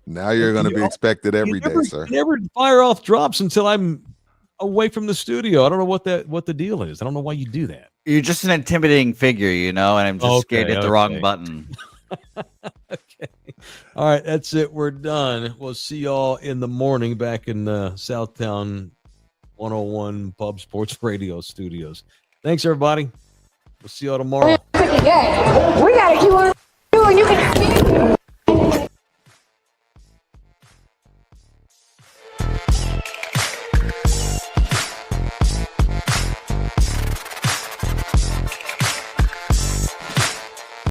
Speaker 3: Now you're going to be expected every day, sir.
Speaker 2: You never fire off drops until I'm away from the studio. I don't know what the deal is. I don't know why you do that.
Speaker 4: You're just an intimidating figure, and I'm just scared to hit the wrong button.
Speaker 2: Okay. All right, that's it. We're done. We'll see y'all in the morning back in Southtown 101 Pub Sports Radio studios. Thanks, everybody. We'll see y'all tomorrow.
Speaker 5: Pretty good. We gotta keep on doing. You can.